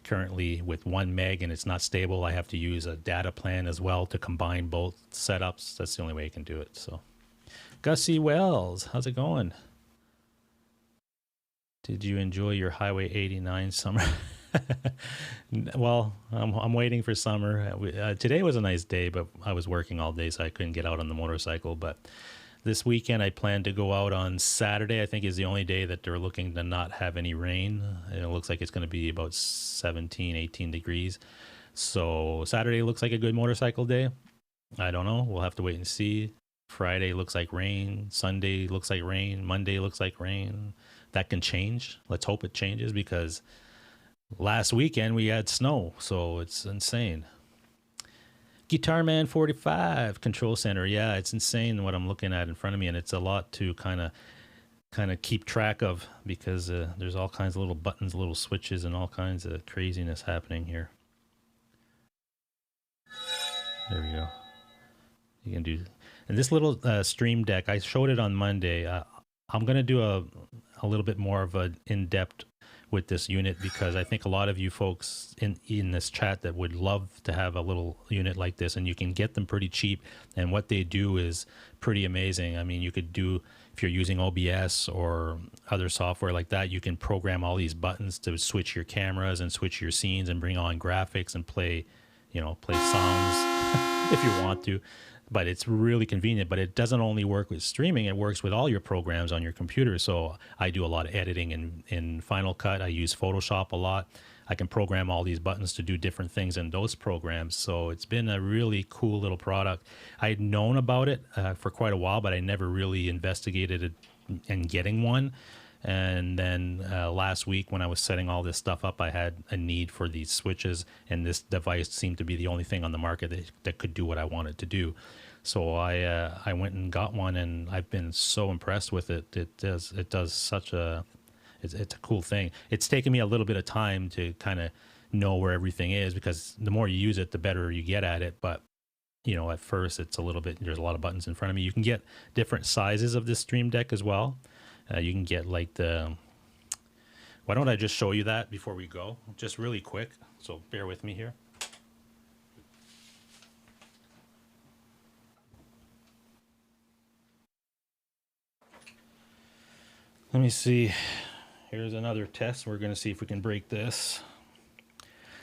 currently with 1 meg and it's not stable, I have to use a data plan as well to combine both setups. That's the only way I can do it. So Gussie Wells, how's it going? Did you enjoy your Highway 89 summer? Well, I'm waiting for summer. Today was a nice day, but I was working all day, so I couldn't get out on the motorcycle. But this weekend, I plan to go out on Saturday. I think is the only day that they're looking to not have any rain. It looks like it's going to be about 17, 18 degrees. So Saturday looks like a good motorcycle day. I don't know. We'll have to wait and see. Friday looks like rain. Sunday looks like rain. Monday looks like rain. That can change. Let's hope it changes because last weekend we had snow, so it's insane. Guitar Man 45 Control Center. Yeah, it's insane what I'm looking at in front of me, and it's a lot to kind of keep track of because there's all kinds of little buttons, little switches, and all kinds of craziness happening here. There we go. You can do, and this little stream deck, I showed it on Monday. I'm going to do a little bit more of an in-depth with this unit because I think a lot of you folks in this chat that would love to have a little unit like this, and you can get them pretty cheap, and what they do is pretty amazing. I mean, you could do, if you're using OBS or other software like that, you can program all these buttons to switch your cameras and switch your scenes and bring on graphics and play songs if you want to. But it's really convenient. But it doesn't only work with streaming, it works with all your programs on your computer. So I do a lot of editing in Final Cut. I use Photoshop a lot. I can program all these buttons to do different things in those programs. So it's been a really cool little product. I had known about it for quite a while, but I never really investigated it in getting one. And then last week when I was setting all this stuff up, I had a need for these switches, and this device seemed to be the only thing on the market that could do what I wanted to do. So I went and got one, and I've been so impressed with it. It's a cool thing. It's taken me a little bit of time to kind of know where everything is because the more you use it, the better you get at it. But at first it's there's a lot of buttons in front of me. You can get different sizes of this Stream Deck as well. You can get like why don't I just show you that before we go, just really quick. So bear with me here. Let me see. Here's another test. We're going to see if we can break this.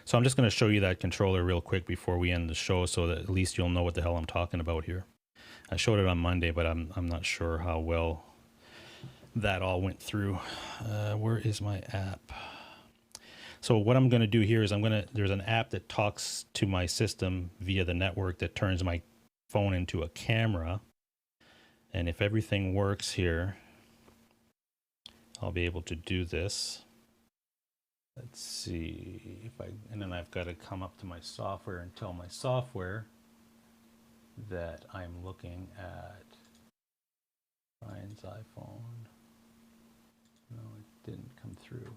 So I'm just going to show you that controller real quick before we end the show so that at least you'll know what the hell I'm talking about here. I showed it on Monday, but I'm not sure how well that all went through. Where is my app? So what I'm going to do here is there's an app that talks to my system via the network that turns my phone into a camera. And if everything works here, I'll be able to do this. Let's see if I, and then I've got to come up to my software and tell my software that I'm looking at Ryan's iPhone. No, it didn't come through.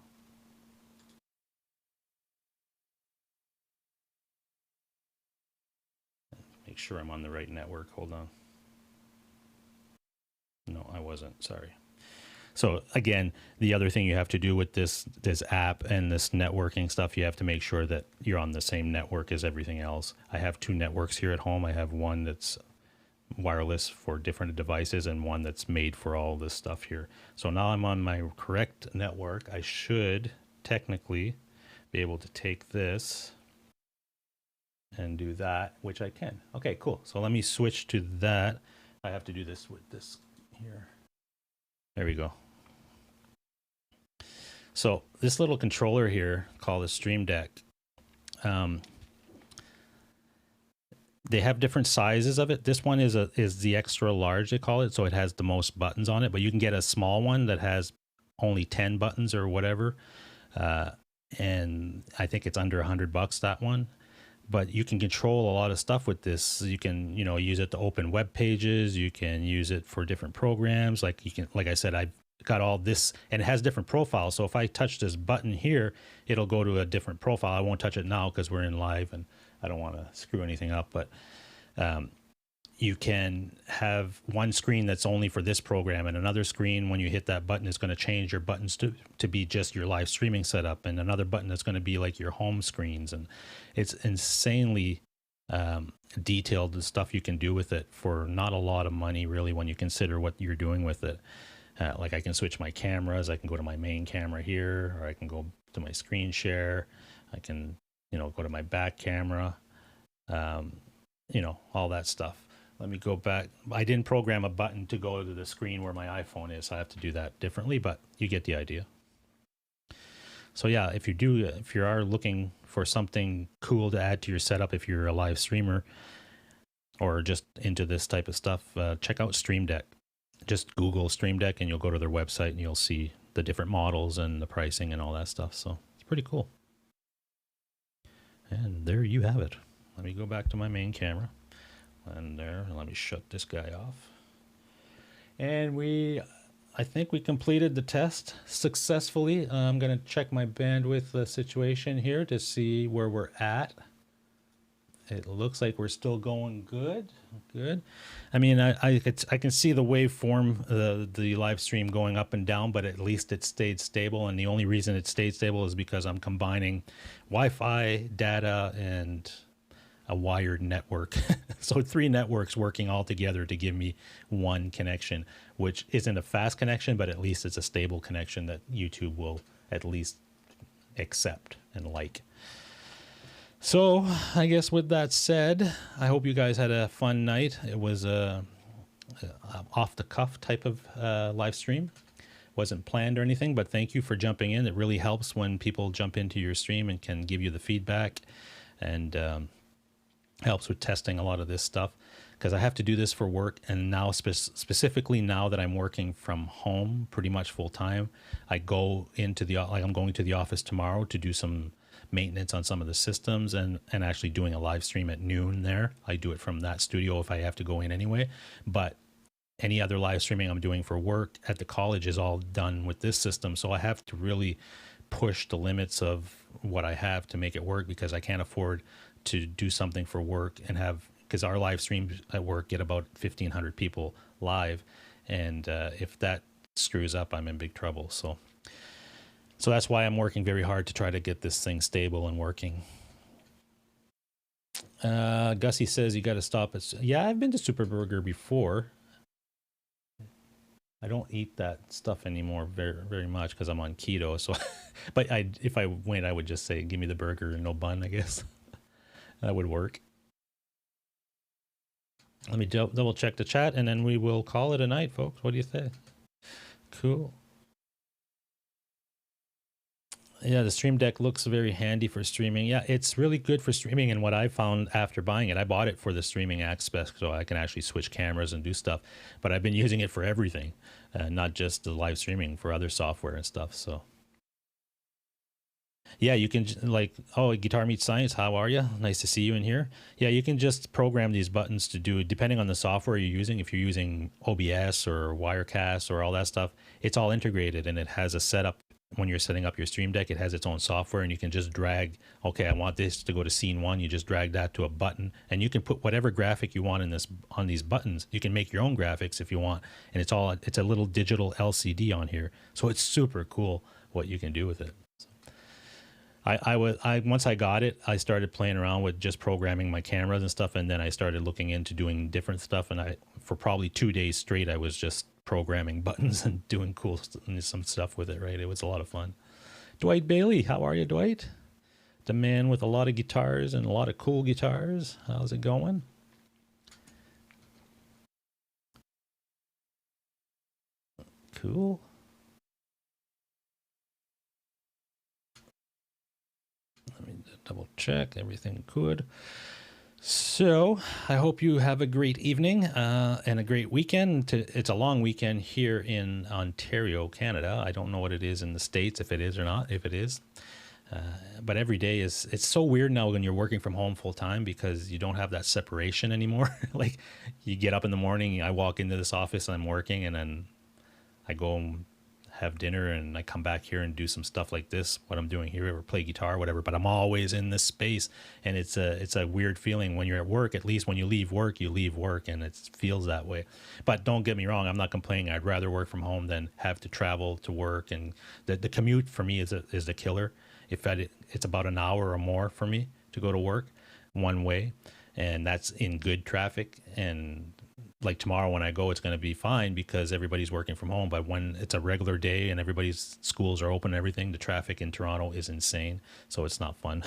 Make sure I'm on the right network. Hold on. No, I wasn't. Sorry. So again, the other thing you have to do with this app and this networking stuff, you have to make sure that you're on the same network as everything else. I have two networks here at home. I have one that's wireless for different devices and one that's made for all this stuff here. So now I'm on my correct network. I should technically be able to take this and do that, which I can. Okay, cool. So let me switch to that. I have to do this with this here. There we go. So this little controller here called a Stream Deck, they have different sizes of it. This one is the extra large, they call it, so it has the most buttons on it. But you can get a small one that has only 10 buttons or whatever, and I think it's under $100, that one. But you can control a lot of stuff with this. You can, use it to open web pages. You can use it for different programs. Like I said, I've got all this, and it has different profiles. So if I touch this button here, it'll go to a different profile. I won't touch it now because we're in live and I don't want to screw anything up. But you can have one screen that's only for this program, and another screen when you hit that button is going to change your buttons to be just your live streaming setup, and another button that's going to be like your home screens. And it's insanely detailed, the stuff you can do with it for not a lot of money really when you consider what you're doing with it. Like I can switch my cameras. I can go to my main camera here, or I can go to my screen share. I can, go to my back camera, all that stuff. Let me go back. I didn't program a button to go to the screen where my iPhone is. So I have to do that differently, but you get the idea. So yeah, if you are looking for something cool to add to your setup, if you're a live streamer or just into this type of stuff, check out Stream Deck. Just Google Stream Deck and you'll go to their website and you'll see the different models and the pricing and all that stuff. So it's pretty cool. And there you have it. Let me go back to my main camera. And there, let me shut this guy off. And I think we completed the test successfully. I'm going to check my bandwidth situation here to see where we're at. It looks like we're still going good. Good. I mean, I can see the waveform, the live stream going up and down, but at least it stayed stable. And the only reason it stayed stable is because I'm combining Wi-Fi, data, and a wired network. So 3 networks working all together to give me one connection, which isn't a fast connection, but at least it's a stable connection that YouTube will at least accept and like. So I guess with that said, I hope you guys had a fun night. It was a off the cuff type of live stream. Wasn't planned or anything, but thank you for jumping in. It really helps when people jump into your stream and can give you the feedback, and helps with testing a lot of this stuff, because I have to do this for work. And now specifically now that I'm working from home pretty much full time, I go into I'm going to the office tomorrow to do some maintenance on some of the systems and actually doing a live stream at noon there. I do it from that studio if I have to go in anyway. But any other live streaming I'm doing for work at the college is all done with this system. So I have to really push the limits of what I have to make it work, because I can't afford to do something for work and because our live streams at work get about 1,500 people live. And if that screws up, I'm in big trouble. So that's why I'm working very hard to try to get this thing stable and working. Gussie says you got to stop at... Yeah, I've been to Super Burger before. I don't eat that stuff anymore very, very much because I'm on keto. So, but if I went, I would just say, give me the burger and no bun, I guess. That would work. Let me double check the chat and then we will call it a night, folks. What do you think? Cool. Yeah, the Stream Deck looks very handy for streaming. Yeah, it's really good for streaming. And what I found after buying it, I bought it for the streaming aspect so I can actually switch cameras and do stuff. But I've been using it for everything, not just the live streaming, for other software and stuff. So Yeah, you can like, oh, Guitar Meets Science, how are you? Nice to see you in here. Yeah, you can just program these buttons to do, depending on the software you're using. If you're using OBS or Wirecast or all that stuff, it's all integrated and it has a setup. When you're setting up your Stream Deck, it has its own software, and you can just drag, okay, I want this to go to scene one. You just drag that to a button, and you can put whatever graphic you want in this on these buttons. You can make your own graphics if you want, and it's a little digital LCD on here, so it's super cool what you can do with it. I once I got it, I started playing around with just programming my cameras and stuff, and then I started looking into doing different stuff. And for probably 2 days straight, I was just programming buttons and doing some stuff with it. Right, it was a lot of fun. Dwight Bailey, how are you, Dwight? The man with a lot of guitars and a lot of cool guitars. How's it going? Cool. Let me double check everything good. So I hope you have a great evening and a great weekend. It's a long weekend here in Ontario, Canada. I don't know what it is in the States, if it is or not, if it is. But every day it's so weird now when you're working from home full time because you don't have that separation anymore. Like you get up in the morning, I walk into this office, I'm working, and then I go and have dinner, and I come back here and do some stuff like this, what I'm doing here, or play guitar, whatever. But I'm always in this space, and it's a weird feeling when you're at work. At least when you leave work, and it feels that way. But don't get me wrong, I'm not complaining. I'd rather work from home than have to travel to work, and the commute for me is a killer. It's about an hour or more for me to go to work one way, and that's in good traffic. And like tomorrow when I go, it's going to be fine because everybody's working from home. But when it's a regular day and everybody's schools are open and everything, the traffic in Toronto is insane. So it's not fun.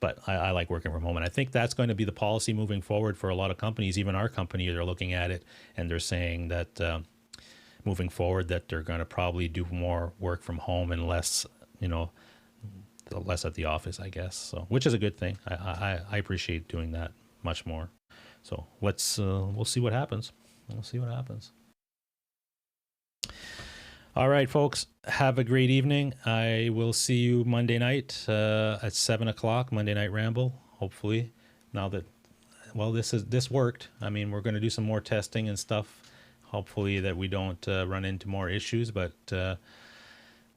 But I like working from home. And I think that's going to be the policy moving forward for a lot of companies. Even our company, they're looking at it and they're saying that moving forward, that they're going to probably do more work from home and less, less at the office, I guess. So, which is a good thing. I appreciate doing that much more. So we'll see what happens. We'll see what happens. All right, folks, have a great evening. I will see you Monday night at 7:00, Monday Night Ramble. Hopefully, now that, well, this worked. I mean, we're going to do some more testing and stuff. Hopefully that we don't run into more issues, but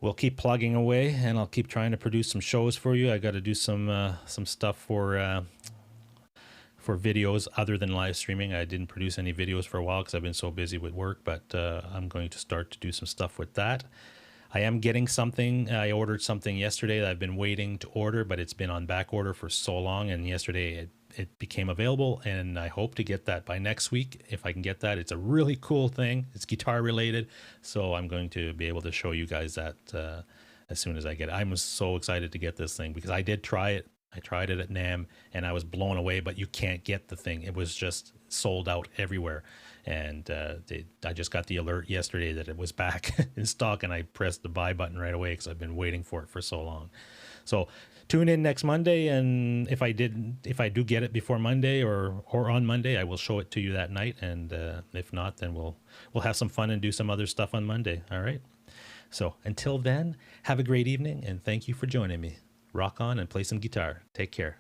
we'll keep plugging away, and I'll keep trying to produce some shows for you. I got to do some stuff for videos other than live streaming. I didn't produce any videos for a while because I've been so busy with work, but I'm going to start to do some stuff with that. I am getting something. I ordered something yesterday that I've been waiting to order, but it's been on back order for so long, and yesterday it became available, and I hope to get that by next week if I can get that. It's a really cool thing. It's guitar related, so I'm going to be able to show you guys that as soon as I get it. I'm so excited to get this thing because I did try it. I tried it at NAMM and I was blown away, but you can't get the thing. It was just sold out everywhere. And I just got the alert yesterday that it was back in stock, and I pressed the buy button right away because I've been waiting for it for so long. So tune in next Monday, and if I do get it before Monday or on Monday, I will show it to you that night. And if not, then we'll have some fun and do some other stuff on Monday. All right. So until then, have a great evening, and thank you for joining me. Rock on and play some guitar. Take care.